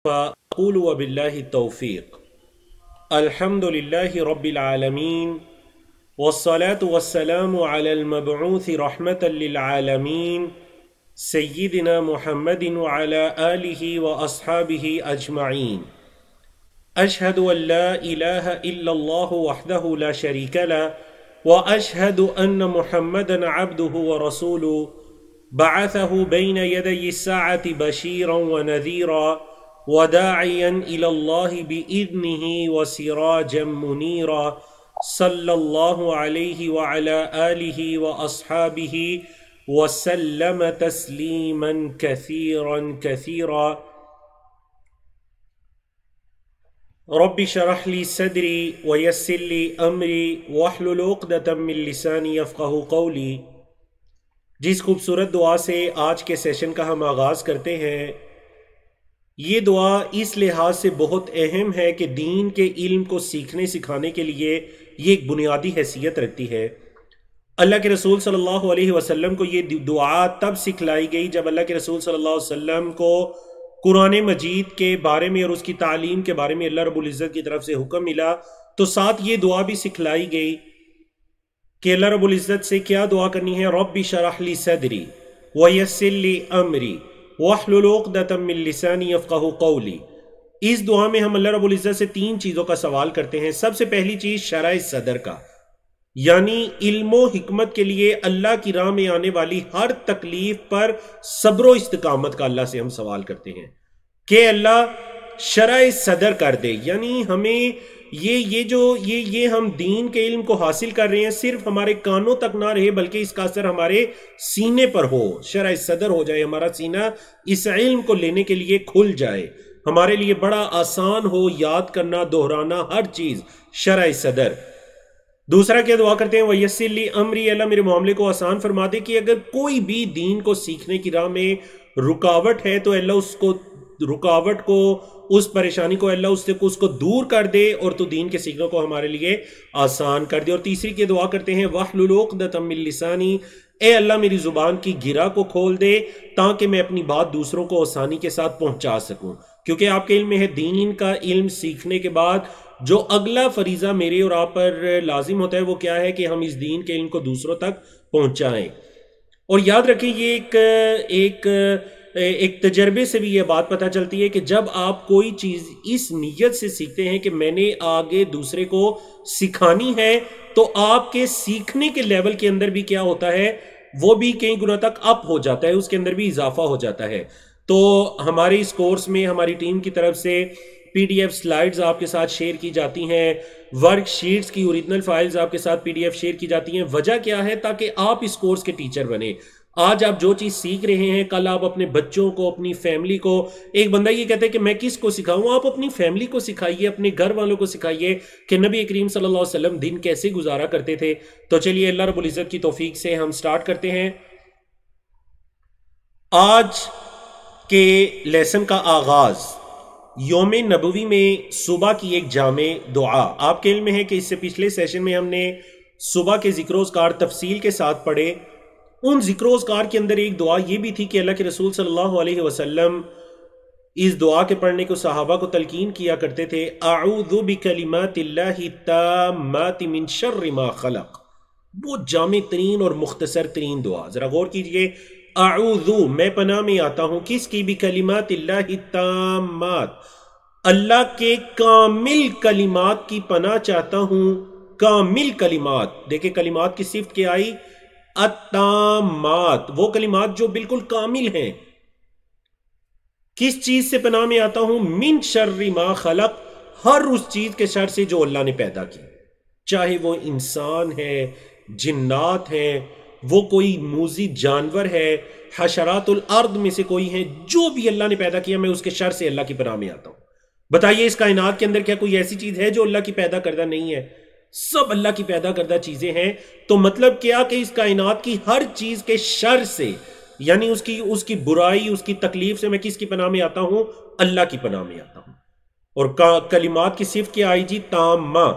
فأقول وبالله التوفيق الحمد لله رب العالمين والصلاة والسلام على المبعوث رحمة للعالمين سيدنا محمد وعلى آله وأصحابه أجمعين أشهد أن لا إله إلا الله وحده لا شريك له وأشهد أن محمدا عبده ورسوله بعثه بين يدي الساعة بشيرا ونذيرا وداعيا إلى الله بإذنه وسراجا منيرا صلى الله عليه وعلى آله وأصحابه وسلم تسليما كثيرا كثيرا رب اشرح لي صدري ويسر لي أمري واحلل عقدة من لساني يفقهوا قولي۔ جس خوبصورت دعا سے آج کے سیشن کا ہم آغاز کرتے ہیں، یہ دعا اس لحاظ سے بہت اہم ہے کہ دین کے علم کو سیکھنے سکھانے کے لیے یہ ایک بنیادی حیثیت رکھتی ہے۔ اللہ کے رسول صلی اللہ علیہ وسلم کو یہ دعا تب سکھلائی گئی جب اللہ کے رسول صلی اللہ علیہ وسلم کو قرآن مجید کے بارے میں اور اس کی تعلیم کے بارے میں اللہ رب العزت کی طرف سے حکم ملا، تو ساتھ یہ دعا بھی سکھلائی گئی کہ اللہ رب العزت سے کیا دعا کرنی ہے، رب اشرح لی صدری ویسر لی امری واحلل عقدۃ من لسانی یفقہوا قولی۔ اس دعا میں ہم اللہ رب العزت سے تین چیزوں کا سوال کرتے ہیں۔ سب سے پہلی چیز شرح صدر کا، یعنی علم و حکمت کے لیے اللہ کی راہ میں آنے والی ہر تکلیف پر صبر و استقامت کا اللہ سے ہم سوال کرتے ہیں کہ اللہ شرح صدر کر دے، یعنی ہمیں یہ ہم دین کے علم کو حاصل کر رہے ہیں، صرف ہمارے کانوں تک نہ رہے بلکہ اس کا اثر ہمارے سینے پر ہو، شرح صدر ہو جائے، ہمارا سینہ اس علم کو لینے کے لیے کھل جائے، ہمارے لیے بڑا آسان ہو یاد کرنا، دہرانا، ہر چیز، شرح صدر۔ دوسرا کیا دعا کرتے ہیں، وَيَسِّرْ لِي أَمْرِي، اللہ میرے معاملے کو آسان فرما دے کہ اگر کوئی بھی دین کو سیکھنے کی راہ میں رکاوٹ ہے تو اللہ اس کو رکاوٹ کو، اس پریشانی کو اللہ اس کو دور کر دے اور تو دین کے سیکھنے کو ہمارے لیے آسان کر دے۔ اور تیسری کی دعا کرتے ہیں وَاحْلُلْ عُقْدَةً مِّن لِّسَانِي، اے اللہ میری زبان کی گرہ کو کھول دے تاکہ میں اپنی بات دوسروں کو آسانی کے ساتھ پہنچا سکوں، کیونکہ آپ کے علم میں ہے دین کا علم سیکھنے کے بعد جو اگلا فریضہ میرے اور آپ پر لازم ہوتا ہے وہ کیا ہے کہ ہم اس دین کے علم کو دوسروں تک پہنچائیں۔ اور یاد رکھیں یہ ایک تجربے سے بھی یہ بات پتہ چلتی ہے کہ جب آپ کوئی چیز اس نیت سے سیکھتے ہیں کہ میں نے آگے دوسرے کو سکھانی ہے تو آپ کے سیکھنے کے لیول کے اندر بھی کیا ہوتا ہے، وہ بھی کئی گنا تک اپ ہو جاتا ہے، اس کے اندر بھی اضافہ ہو جاتا ہے۔ تو ہمارے اس کورس میں ہماری ٹیم کی طرف سے پی ڈی ایف سلائیڈز آپ کے ساتھ شیئر کی جاتی ہیں، ورک شیٹس کی اوریجنل فائلز آپ کے ساتھ پی ڈی ایف شیئر کی جاتی ہیں۔ وجہ کیا ہے؟ تاکہ آپ اس کورس کے ٹیچر بنیں۔ آج آپ جو چیز سیکھ رہے ہیں کل آپ اپنے بچوں کو، اپنی فیملی کو، ایک بندہ یہ کہتا ہے کہ میں کس کو سکھاؤں، آپ اپنی فیملی کو سکھائیے، اپنے گھر والوں کو سکھائیے کہ نبی کریم صلی اللہ علیہ وسلم دن کیسے گزارا کرتے تھے۔ تو چلیے اللہ رب العزت کی توفیق سے ہم سٹارٹ کرتے ہیں۔ آج کے لیسن کا آغاز یوم نبوی میں صبح کی ایک جامع دعا، آپ کے علم میں ہے کہ اس سے پچھلے سیشن میں ہم نے صبح کے ذکر و اذکار تفصیل کے ساتھ پڑھے۔ ان ذکر و اذکار کے اندر ایک دعا یہ بھی تھی کہ اللہ کے رسول صلی اللہ علیہ وسلم اس دعا کے پڑھنے کو صحابہ کو تلقین کیا کرتے تھے، اعوذ بکلمات اللہ التامات من شر ما خلق۔ وہ جامع ترین اور مختصر ترین دعا، ذرا غور کیجئے، اعوذ میں پناہ میں آتا ہوں، کس کی؟ بکلمات اللہ التامات، اللہ کے کامل کلمات کی پناہ چاہتا ہوں۔ کامل کلمات، دیکھیں کلمات کی صفت کیا آئی؟ التامات، وہ کلمات جو بالکل کامل ہیں۔ کس چیز سے پناہ میں آتا ہوں؟ من شر ما خلق، ہر اس چیز کے شر سے جو اللہ نے پیدا کی، چاہے وہ انسان ہے، جنات ہیں، وہ کوئی موذی جانور ہے، حشرات الارض میں سے کوئی ہیں، جو بھی اللہ نے پیدا کیا میں اس کے شر سے اللہ کی پناہ میں آتا ہوں۔ بتائیے اس کائنات کے اندر کیا کوئی ایسی چیز ہے جو اللہ کی پیدا کردہ نہیں ہے؟ سب اللہ کی پیدا کردہ چیزیں ہیں۔ تو مطلب کیا کہ اس کائنات کی ہر چیز کے شر سے، یعنی اس کی برائی، اس کی تکلیف سے میں کس کی پناہ میں آتا ہوں؟ اللہ کی پناہ میں آتا ہوں۔ اور کلمات کی صفت کیا آئی جی؟ تامہ۔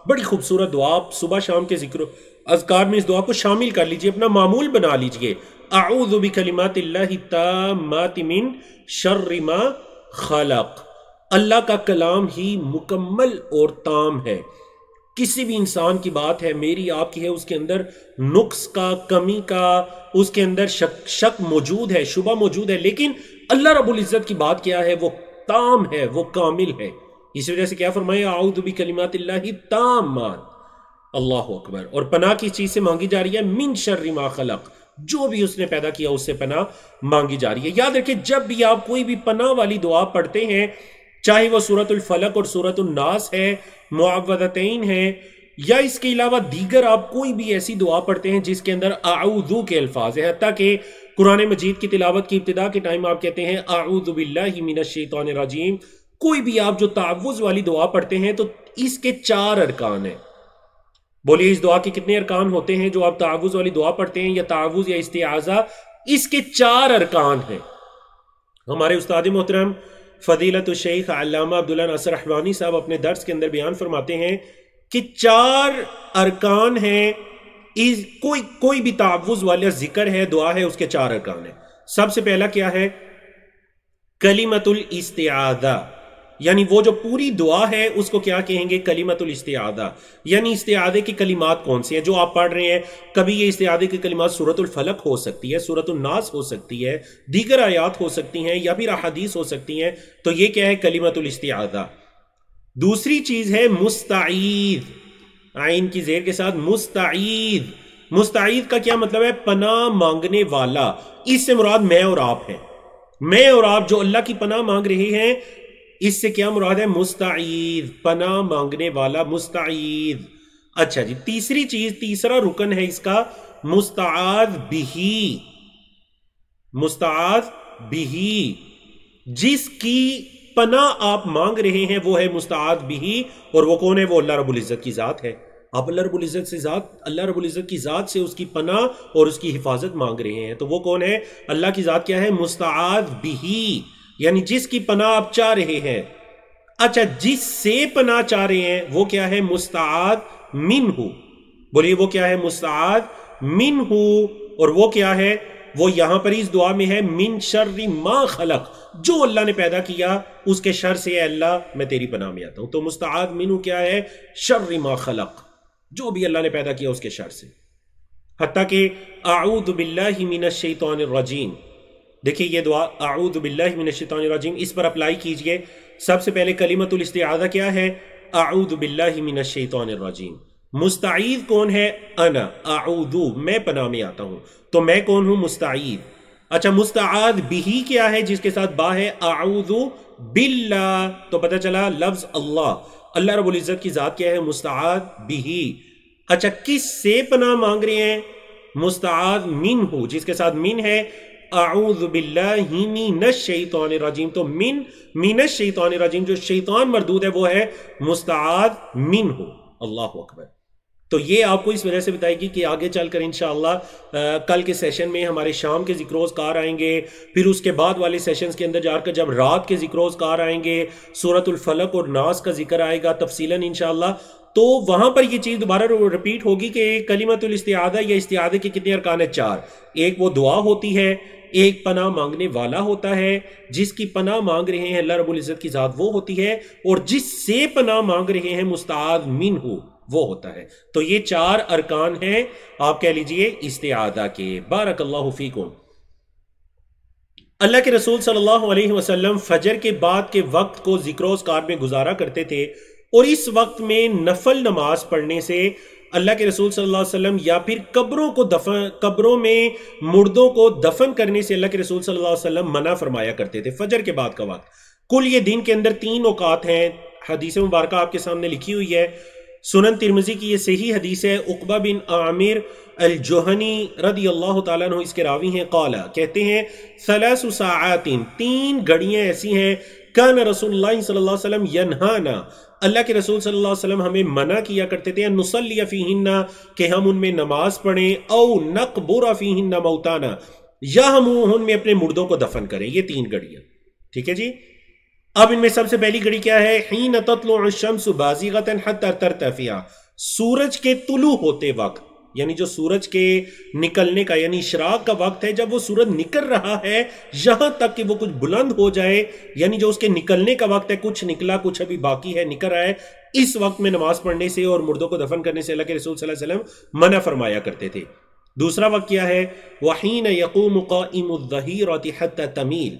بڑی خوبصورت دعا، آپ صبح شام کے ذکر اذکار میں اس دعا کو شامل کر لیجئے، اپنا معمول بنا لیجئے۔ اعوذ بکلمات اللہ التامات من شر ما خلق۔ اللہ کا کلام ہی مکمل اور تام ہے. کسی بھی انسان کی بات ہے، میری آپ کی ہے، اس کے اندر نقص کا، کمی کا، اس کے اندر شک موجود ہے، شبہ موجود ہے، لیکن اللہ رب العزت کی بات کیا ہے؟ وہ تام ہے، وہ کامل ہے. اس وجہ سے کیا فرمایا؟ اعوذ بکلمات اللہ تامات. اللہ اکبر. اور پناہ کس چیز سے مانگی جا رہی ہے؟ من شر ما خلق. جو بھی اس نے پیدا کیا اس سے پناہ مانگی جا رہی ہے. یاد رکھیں جب بھی آپ کوئی بھی پناہ والی دعا پڑھتے ہیں، چاہے وہ سورۃ الفلق اور سورۃ الناس ہے، معوذتین ہے، یا اس کے علاوہ دیگر آپ کوئی بھی ایسی دعا پڑھتے ہیں جس کے اندر اعوذ کے الفاظ ہیں، حتیٰ کہ قرآن مجید کی تلاوت کی ابتدا کے ٹائم آپ کہتے ہیں اعوذ باللہ من الشیطان الرجیم. کوئی بھی آپ جو تعوذ والی دعا پڑھتے ہیں تو اس کے 4 ارکان ہیں. بولیے اس دعا کے کتنے ارکان ہوتے ہیں جو آپ تعوذ والی دعا پڑھتے ہیں، یا تعوذ یا استعاذہ؟ اس کے 4 ارکان ہیں. ہمارے استاد محترم فضیلت الشیخ علامہ عبداللہ ناصر احوانی صاحب اپنے درس کے اندر بیان فرماتے ہیں کہ 4 ارکان ہیں. کوئی بھی تعوذ والا ذکر ہے، دعا ہے، اس کے 4 ارکان ہیں. سب سے پہلا کیا ہے؟ کلمۃ الاستعاذہ، یعنی وہ جو پوری دعا ہے اس کو کیا کہیں گے؟ کلمۃ الاستعاذہ. یعنی استعاذے کی کلمات کون سی ہیں جو آپ پڑھ رہے ہیں؟ کبھی یہ استعاذے کی کلمات سورۃ الفلق ہو سکتی ہے، سورۃ الناس ہو سکتی ہے، دیگر آیات ہو سکتی ہیں، یا پھر احادیث ہو سکتی ہیں. تو یہ کیا ہے؟ کلمۃ الاستعاذہ. دوسری چیز ہے مستعیذ، عین کی زیر کے ساتھ مستعیذ. مستعیذ کا کیا مطلب ہے؟ پناہ مانگنے والا. اس سے مراد میں اور آپ ہیں. میں اور آپ جو اللہ کی پناہ مانگ رہے ہیں، اس سے کیا مراد ہے؟ مستعیذ، پناہ مانگنے والا، مستعیذ. اچھا جی، تیسری چیز، تیسرا رکن ہے اس کا مستعاذ بہی. مستعاذ بہی، جس کی پناہ آپ مانگ رہے ہیں وہ ہے مستعاذ بہی. اور وہ کون ہے؟ وہ اللہ رب العزت کی ذات ہے. آپ اللہ رب العزت کی ذات سے اس کی پناہ اور اس کی حفاظت مانگ رہے ہیں. تو وہ کون ہے؟ اللہ کی ذات کیا ہے؟ مستعاذ بہی، یعنی جس کی پناہ آپ چاہ رہے ہیں. اچھا، جس سے پناہ چاہ رہے ہیں وہ کیا ہے؟ مستعاذ منہ. بولیے وہ کیا ہے؟ مستعاذ منہ. اور وہ کیا ہے؟ وہ یہاں پر اس دعا میں ہے من شر ما خلق، جو اللہ نے پیدا کیا اس کے شر سے اے اللہ میں تیری پناہ میں آتا ہوں. تو مستعاذ منہ کیا ہے؟ شر ما خلق، جو بھی اللہ نے پیدا کیا اس کے شر سے. حتیٰ کہ اعوذ باللہ من الشیطان الرجیم، دیکھیں یہ دعا اعوذ باللہ من الشیطان الرجیم، اس پر اپلائی کیجئے. سب سے پہلے کلمۃ الاستعاذہ کیا ہے؟ اعوذ باللہ من الشیطان الرجیم. مستعیذ کون ہے؟ انا اعوذ، میں پناہ میں آتا ہوں. تو میں کون ہوں؟ مستعیذ. اچھا، مستعاذ بہی کیا ہے جس کے ساتھ با ہے؟ اعوذ باللہ. تو پتہ چلا لفظ اللہ رب العزت کی ذات کیا ہے؟ مستعاذ بہی. اچھا، کس سے پناہ مانگ رہے ہیں؟ مستعاذ منہ، جس کے ساتھ من ہے اعوذ باللہ من الشیطان الرجیم. تو من الشیطان الرجیم، جو شیطان مردود ہے وہ ہے مستعاذ منہ. اللہ اکبر. تو یہ آپ کو اس وجہ سے بتائے گی کہ آگے چل کر انشاءاللہ کل کے سیشن میں ہمارے شام کے ذکر و اذکار آئیں گے، پھر اس کے بعد والے سیشنز کے اندر جا کر جب رات کے ذکر و اذکار آئیں گے، سورۃ الفلق اور ناس کا ذکر آئے گا تفصیلاً انشاءاللہ. تو وہاں پر یہ چیز دوبارہ رپیٹ ہوگی کہ کلمۃ الاستعاذہ یا استعاذہ کے کتنے ارکان ہیں؟ 4. ایک وہ دعا ہوتی ہے، ایک پناہ مانگنے والا ہوتا ہے، جس کی پناہ مانگ رہے ہیں اللہ رب العزت کی ذات وہ ہوتی ہے، اور جس سے پناہ مانگ رہے ہیں مستعاذ منہ وہ ہوتا ہے. تو یہ 4 ارکان ہیں آپ کہہ لیجئے استعاذہ کے. بارک اللہ فیکم. اللہ کے رسول صلی اللہ علیہ وسلم فجر کے بعد کے وقت کو ذکر و اذکار میں گزارا کرتے تھے، اور اس وقت میں نفل نماز پڑھنے سے اللہ کے رسول صلی اللہ علیہ وسلم یا پھر قبروں میں مردوں کو دفن کرنے سے اللہ کے رسول صلی اللہ علیہ وسلم منع فرمایا کرتے تھے. فجر کے بعد کا وقت، کل یہ دن کے اندر 3 اوقات ہیں. حدیث مبارکہ آپ کے سامنے لکھی ہوئی ہے، سنن ترمذی کی یہ صحیح حدیث ہے. عقبہ بن عامر الجوہنی رضی اللہ تعالیٰ عنہ اس کے راوی ہیں. قال، کہتے ہیں 3 ساعات، 3 گھڑیاں ایسی ہیں، کان رسول اللہ صلی اللہ علیہ وسلم ینہانا، اللہ کے رسول صلی اللہ علیہ وسلم ہمیں منع کیا کرتے تھے، نصلی فیہن، کہ ہم ان میں نماز پڑھیں، او نقبر فیہن موتانا، یا ہم ان میں اپنے مردوں کو دفن کریں. یہ 3 گھڑیاں. ٹھیک ہے جی. اب ان میں سب سے پہلی گھڑی کیا ہے؟ حین تطلع الشمس بازغۃ حتی ترتفع، سورج کے طلوع ہوتے وقت، یعنی جو سورج کے نکلنے کا یعنی اشراق کا وقت ہے، جب وہ سورج نکل رہا ہے یہاں تک کہ وہ کچھ بلند ہو جائے، یعنی جو اس کے نکلنے کا وقت ہے، کچھ نکلا کچھ ابھی باقی ہے، نکل رہا ہے، اس وقت میں نماز پڑھنے سے اور مردوں کو دفن کرنے سے اللہ کے رسول صلی اللہ علیہ وسلم منع فرمایا کرتے تھے۔ دوسرا وقت کیا ہے؟ وَحِينَ يَقُومُ قَائِمُ الظَّهِيرَةِ حَتَّى تَمِيلُ،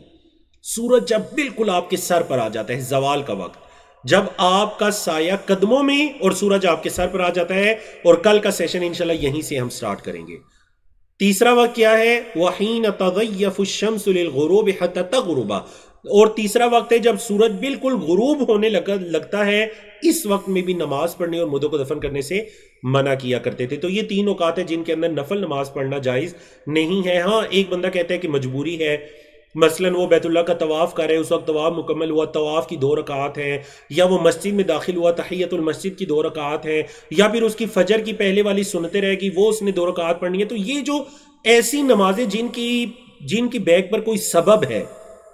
سورج جب بالکل آپ کے سر پر آ جاتا ہے، زوال کا وقت، جب آپ کا سایہ قدموں میں اور سورج آپ کے سر پر آ جاتا ہے، اور کل کا سیشن انشاءاللہ یہیں سے ہم سٹارٹ کریں گے۔ تیسرا وقت کیا ہے؟ وَحِينَ تَضَيَّفُ الشَّمْسُ لِلْغُرُوبِ حَتَّى تَغْرُبَ، اور تیسرا وقت ہے جب سورج بالکل غروب ہونے لگتا ہے، اس وقت میں بھی نماز پڑھنے اور مردوں کو دفن کرنے سے منع کیا کرتے تھے۔ تو یہ تین اوقات ہیں جن کے اندر نفل نماز پڑھنا جائز نہیں ہے۔ ہاں ایک بندہ کہتا ہے کہ مجبوری ہے، مثلا وہ بیت اللہ کا طواف کر رہے، اس وقت طواف مکمل ہوا، طواف کی 2 رکعات ہیں، یا وہ مسجد میں داخل ہوا، تحیت المسجد کی 2 رکعات ہیں، یا پھر اس کی فجر کی پہلے والی سنتیں رہ گی، وہ اس نے 2 رکعات پڑھنی ہے۔ تو یہ جو ایسی نمازیں جن کی بیک پر کوئی سبب ہے،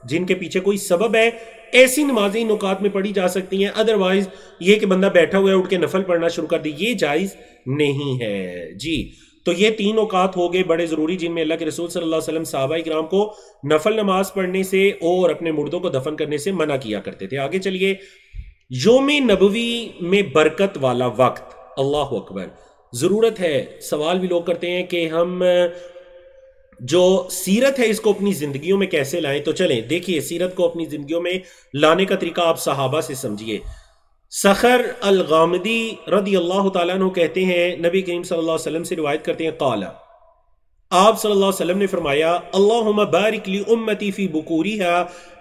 جن کے پیچھے کوئی سبب ہے، ایسی نمازیں ان اوقات میں پڑھی جا سکتی ہیں۔ ادروائز یہ کہ بندہ بیٹھا ہوا ہے اٹھ کے نفل پڑھنا شروع کر دی، یہ جائز نہیں ہے جی۔ تو یہ 3 اوقات ہو گئے بڑے ضروری جن میں اللہ کے رسول صلی اللہ علیہ وسلم صحابہ کرام کو نفل نماز پڑھنے سے اور اپنے مردوں کو دفن کرنے سے منع کیا کرتے تھے۔ آگے چلیے، یوم نبوی میں برکت والا وقت، اللہ اکبر، ضرورت ہے، سوال بھی لوگ کرتے ہیں کہ ہم جو سیرت ہے اس کو اپنی زندگیوں میں کیسے لائیں۔ تو چلیں دیکھیے، سیرت کو اپنی زندگیوں میں لانے کا طریقہ آپ صحابہ سے سمجھیے۔ سخر الغامدی رضی اللہ تعالیٰ عنہ کہتے ہیں، نبی کریم صلی اللہ علیہ وسلم سے روایت کرتے ہیں، قال، آپ صلی اللہ علیہ وسلم نے فرمایا، اللہم بارک لی امتی فی بکوریہا،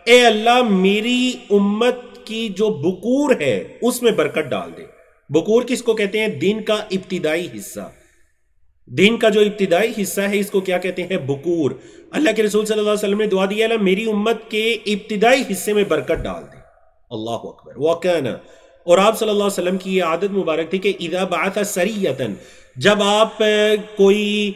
اے اللہ میری امت کی جو بکور ہے اس میں برکت ڈال دے۔ بکور کس کو کہتے ہیں؟ دن کا ابتدائی حصہ، دن کا جو ابتدائی حصہ ہے اس کو کیا کہتے ہیں؟ بکور۔ اللہ کے رسول صلی اللہ علیہ وسلم نے دعا دی، اللہ میری امت کے ابتدائی حصے میں برکت ڈال دے۔ اللہ اکبر۔ وَكَانَ، اور آپ صلی اللہ علیہ وسلم کی یہ عادت مبارک تھی کہ اذا بعث سریۃً، جب آپ کوئی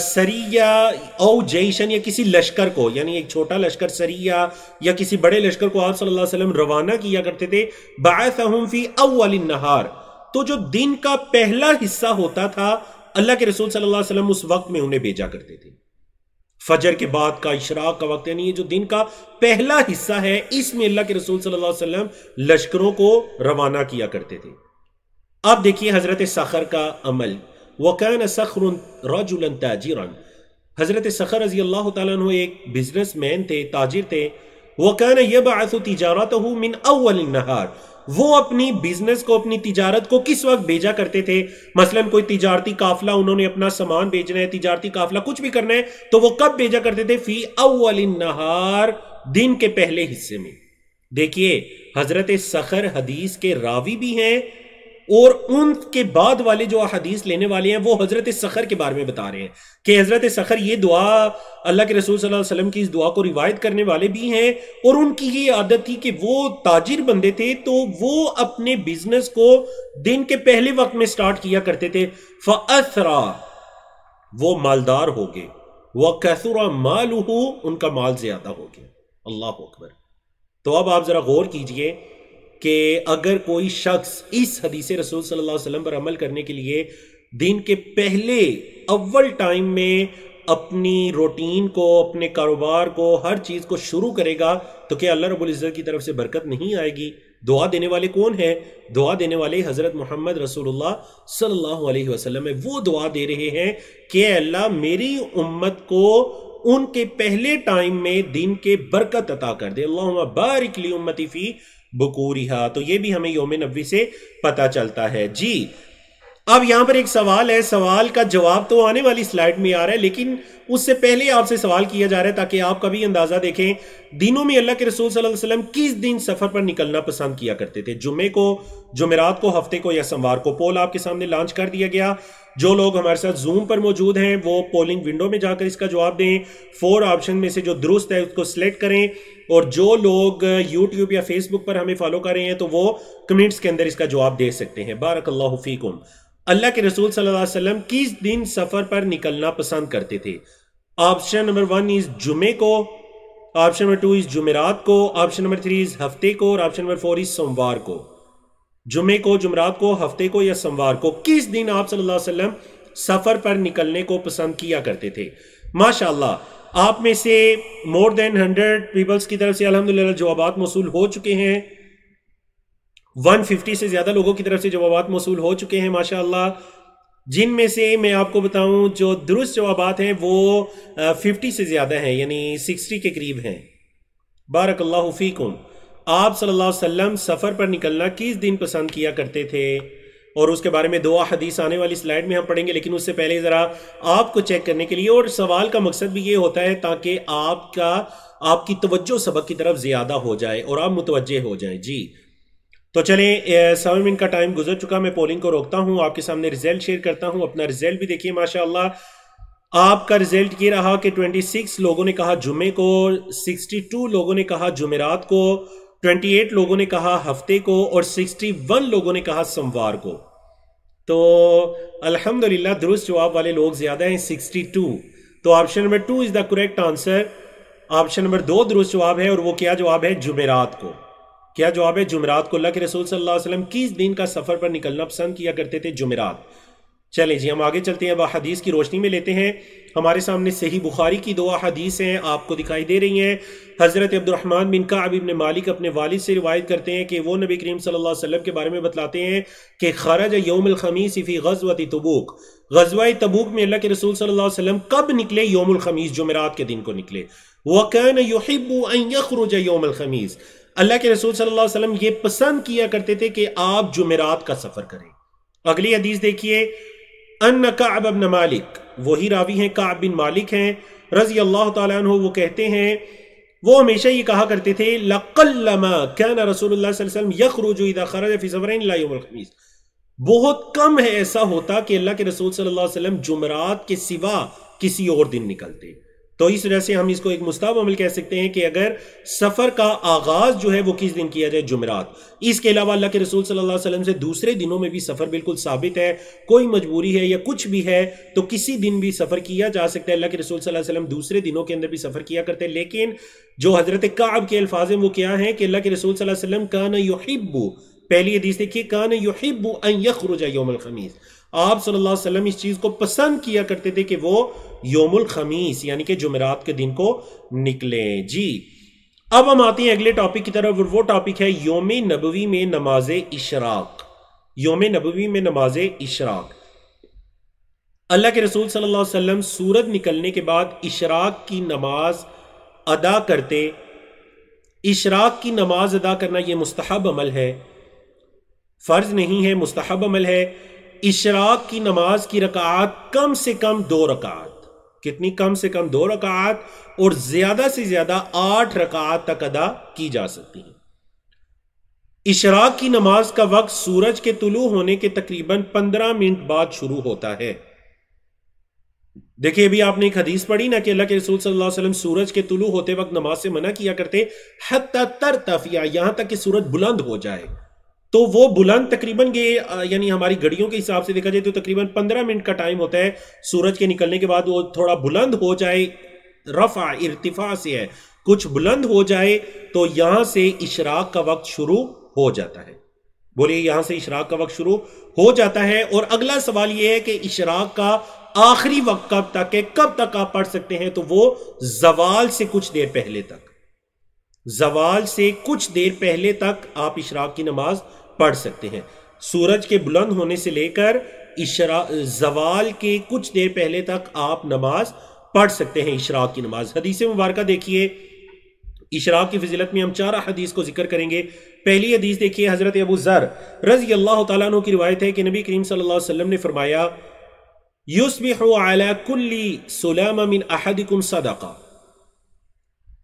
سریہ او جیشن یا کسی لشکر کو، یعنی ایک چھوٹا لشکر سریہ یا کسی بڑے لشکر کو آپ صلی اللہ علیہ وسلم روانہ کیا کرتے تھے، بعثہم فی اول النہار، تو جو دن کا پہلا حصہ ہوتا تھا اللہ کے رسول صلی اللہ علیہ وسلم اس وقت میں انہیں بھیجا کرتے تھے۔ فجر کے بعد کا اشراق کا وقت، یعنی یہ جو دن کا پہلا حصہ ہے اس میں اللہ کے رسول صلی اللہ علیہ وسلم لشکروں کو روانہ کیا کرتے تھے۔ اب دیکھیے حضرت سخر کا عمل، وَكَانَ سَخْرٌ رَجُلًا تَاجِرًا، حضرت سخر رضی اللہ تعالیٰ عنہ ایک بزنس مین تھے، تاجر تھے۔ وَكَانَ يَبْعَثُ تِجَارَتَهُ مِنْ أَوَّلِ النَّهَارِ، وہ اپنی بزنس کو، اپنی تجارت کو کس وقت بھیجا کرتے تھے؟ مثلا کوئی تجارتی قافلہ، انہوں نے اپنا سامان بیچنا ہے، تجارتی قافلہ کچھ بھی کرنا ہے، تو وہ کب بھیجا کرتے تھے؟ فی اول النہار، دن کے پہلے حصے میں۔ دیکھیے حضرت سخر حدیث کے راوی بھی ہیں، اور ان کے بعد والے جو حدیث لینے والے ہیں وہ حضرت سخر کے بارے میں بتا رہے ہیں کہ حضرت سخر یہ دعا، اللہ کے رسول صلی اللہ علیہ وسلم کی اس دعا کو روایت کرنے والے بھی ہیں، اور ان کی یہ عادت تھی کہ وہ تاجر بندے تھے تو وہ اپنے بزنس کو دن کے پہلے وقت میں سٹارٹ کیا کرتے تھے۔ فَأَثْرَا، وہ مالدار ہو گئے، وَكَثُرَ مَالُهُ، ان کا مال زیادہ ہو گیا۔ اللہ اکبر۔ تو اب آپ ذرا غور کیجئے کہ اگر کوئی شخص اس حدیث رسول صلی اللہ علیہ وسلم پر عمل کرنے کے لیے دن کے پہلے اول ٹائم میں اپنی روٹین کو، اپنے کاروبار کو، ہر چیز کو شروع کرے گا تو کیا اللہ رب العزت کی طرف سے برکت نہیں آئے گی؟ دعا دینے والے کون ہیں؟ دعا دینے والے حضرت محمد رسول اللہ صلی اللہ علیہ وسلم ہے۔ وہ دعا دے رہے ہیں کہ اے اللہ میری امت کو ان کے پہلے ٹائم میں دن کے برکت عطا کر دے۔ اللہم بارک لی امتی فی بکوریہا۔ تو یہ بھی ہمیں یوم نبوی سے پتہ چلتا ہے جی۔ اب یہاں پر ایک سوال ہے، سوال کا جواب تو آنے والی سلائیڈ میں آ رہا ہے، لیکن اس سے پہلے آپ سے سوال کیا جا رہا ہے تاکہ آپ کا بھی اندازہ دیکھیں دنوں میں اللہ کے رسول صلی اللہ علیہ وسلم کس دن سفر پر نکلنا پسند کیا کرتے تھے؟ جمعے کو، جمعرات کو، ہفتے کو یا سوموار کو؟ پول آپ کے سامنے لانچ کر دیا گیا۔ جو لوگ ہمارے ساتھ زوم پر موجود ہیں وہ پولنگ ونڈو میں جا کر اس کا جواب دیں، 4 آپشن میں سے جو درست ہے اس کو سلیکٹ کریں، اور جو لوگ یوٹیوب یا فیس بک پر ہمیں فالو کر رہے ہیں تو وہ کمنٹس کے اندر اس کا جواب دے سکتے ہیں۔ بارک اللہ فیکم۔ اللہ کے رسول صلی اللہ علیہ وسلم کس دن سفر پر نکلنا پسند کرتے تھے؟ آپشن نمبر 1 از جمعے کو، آپشن نمبر 2 از جمعرات کو، آپشن نمبر 3 از ہفتے کو، اور آپشن نمبر 4 از سوموار کو۔ جمعے کو، جمعرات کو، ہفتے کو یا سوموار کو، کس دن آپ صلی اللہ علیہ وسلم سفر پر نکلنے کو پسند کیا کرتے تھے؟ ماشاءاللہ آپ میں سے مور دین 100 پیپلز کی طرف سے الحمدللہ جوابات موصول ہو چکے ہیں. 150 سے زیادہ لوگوں کی طرف سے جوابات موصول ہو چکے ہیں ماشاءاللہ، جن میں سے میں آپ کو بتاؤں جو درست جوابات ہیں وہ 50 سے زیادہ ہیں، یعنی 60 کے قریب ہیں. بارک اللہ فیکم. آپ صلی اللہ علیہ وسلم سفر پر نکلنا کس دن پسند کیا کرتے تھے؟ اور اس کے بارے میں 2 حدیث آنے والی سلائیڈ میں ہم پڑھیں گے، لیکن اس سے پہلے ذرا آپ کو چیک کرنے کے لیے، اور سوال کا مقصد بھی یہ ہوتا ہے تاکہ آپ کی توجہ سبق کی طرف زیادہ ہو جائے اور آپ متوجہ ہو جائیں. جی تو چلیں 7 منٹ کا ٹائم گزر چکا، میں پولنگ کو روکتا ہوں، آپ کے سامنے ریزلٹ شیئر کرتا ہوں. اپنا ریزلٹ بھی دیکھیے ماشاءاللہ. آپ کا ریزلٹ یہ رہا کہ 26 لوگوں نے کہا جمعے کو، 62 لوگوں نے کہا جمعرات کو، 28 لوگوں نے کہا ہفتے کو، اور 61 لوگوں نے کہا سموار کو. تو الحمدللہ درست جواب والے لوگ زیادہ ہیں، 62. تو option number 2 is the correct answer. Option number 2 درست جواب ہے، اور وہ کیا جواب ہے؟ جمعرات کو. کیا جواب ہے؟ جمعرات کو. اللہ کے رسول صلی اللہ علیہ وسلم کس دن کا سفر پر نکلنا پسند کیا کرتے تھے؟ جمعرات. چلیں جی ہم آگے چلتے ہیں، اب حدیث کی روشنی میں لیتے ہیں. ہمارے سامنے صحیح بخاری کی 2 حدیث ہیں، آپ کو دکھائی دے رہی ہیں. حضرت عبد الرحمن بن کعب بن مالک اپنے والد سے روایت کرتے ہیں کہ وہ نبی کریم صلی اللہ علیہ وسلم کے بارے میں بتلاتے ہیں کہ خرج یوم الخمیس فی غزوۃ تبوک. غزوہ تبوک میں اللہ کے رسول صلی اللہ علیہ وسلم کب نکلے؟ یوم الخمیس، جمعرات کے دن کو نکلے. وَكَانَ يُحِبُّ أَن يَخْرُجَ يَوْمَ الْخَمِيسِ. اللہ کے رسول صلی اللہ علیہ وسلم یہ پسند کیا کرتے تھے کہ آپ جمعرات کا سفر کریں. اگلی حدیث دیکھیے. ان کعب بن مالک، وہی راوی ہیں کعب بن مالک ہیں رضی اللہ تعالیٰ عنہ، وہ کہتے ہیں وہ ہمیشہ یہ کہا کرتے تھے لَقَلَّمَا كَانَ رسول اللہ صلی اللہ علیہ وسلم يَخْرُجُ إِذَا خَرَجَ فِي سَفَرٍ إِلَّا يَوْمَ الْخَمِيسِ. بہت کم ہے ایسا ہوتا کہ اللہ کے رسول صلی اللہ علیہ وسلم جمعرات کے سوا کسی اور دن نکلتے. تو اس وجہ سے ہم اس کو ایک مستحب عمل کہہ سکتے ہیں کہ اگر سفر کا آغاز جو ہے وہ کس دن کیا جائے؟ جمعرات. اس کے علاوہ اللہ کے رسول صلی اللہ علیہ وسلم سے دوسرے دنوں میں بھی سفر بالکل ثابت ہے. کوئی مجبوری ہے یا کچھ بھی ہے تو کسی دن بھی سفر کیا جا سکتا ہے. اللہ کے رسول صلی اللہ علیہ وسلم دوسرے دنوں کے اندر بھی سفر کیا کرتے ہیں. لیکن جو حضرت کعب کے الفاظ ہیں وہ کیا ہیں کہ اللہ کے رسول صلی اللہ علیہ وسلم کان یحب، پہلی حدیث دیکھیے، کان یحب ان یخرج یوم الخمیس. آپ صلی اللہ علیہ وسلم اس چیز کو پسند کیا کرتے تھے کہ وہ یوم الخمیس یعنی کہ جمعرات کے دن کو نکلیں. جی اب ہم آتے ہیں اگلے ٹاپک کی طرف، اور وہ ٹاپک ہے یوم نبوی میں نماز اشراق. یوم نبوی میں نماز اشراق. اللہ کے رسول صلی اللہ علیہ وسلم سورج نکلنے کے بعد اشراق کی نماز ادا کرتے. اشراق کی نماز ادا کرنا یہ مستحب عمل ہے، فرض نہیں ہے، مستحب عمل ہے. اشراق کی نماز کی رکعات کم سے کم 2 رکعات. کتنی؟ کم سے کم 2 رکعات، اور زیادہ سے زیادہ 8 رکعات تک ادا کی جا سکتی ہیں. اشراق کی نماز کا وقت سورج کے طلوع ہونے کے تقریباً 15 منٹ بعد شروع ہوتا ہے. دیکھیں ابھی آپ نے ایک حدیث پڑھی نا کہ اللہ کے رسول صلی اللہ علیہ وسلم سورج کے طلوع ہوتے وقت نماز سے منع کیا کرتے حتی ترتفع، یہاں تک کہ سورج بلند ہو جائے. تو وہ بلند تقریباً یعنی ہماری گھڑیوں کے حساب سے دیکھا جائے تو تقریباً 15 منٹ کا ٹائم ہوتا ہے. سورج کے نکلنے کے بعد وہ تھوڑا بلند ہو جائے، رفع ارتفاع سے ہے، کچھ بلند ہو جائے تو یہاں سے اشراق کا وقت شروع ہو جاتا ہے. بولیے یہاں سے اشراق کا وقت شروع ہو جاتا ہے. اور اگلا سوال یہ ہے کہ اشراق کا آخری وقت کب تک ہے؟ کب تک آپ پڑھ سکتے ہیں؟ تو وہ زوال سے کچھ دیر پہلے تک. زوال سے کچھ دیر پہلے تک آپ اشراق کی نماز پڑھ سکتے ہیں. سورج کے بلند ہونے سے لے کر زوال کے کچھ دیر پہلے تک آپ نماز پڑھ سکتے ہیں اشراق کی نماز. حدیث مبارکہ دیکھیے. اشراق کی فضیلت میں ہم 4 حدیث کو ذکر کریں گے. پہلی حدیث دیکھیے، حضرت ابو ذر رضی اللہ تعالیٰ عنہ کی روایت ہے کہ نبی کریم صلی اللہ علیہ وسلم نے فرمایا یصبح علی کل سلام من احدکم صدقہ.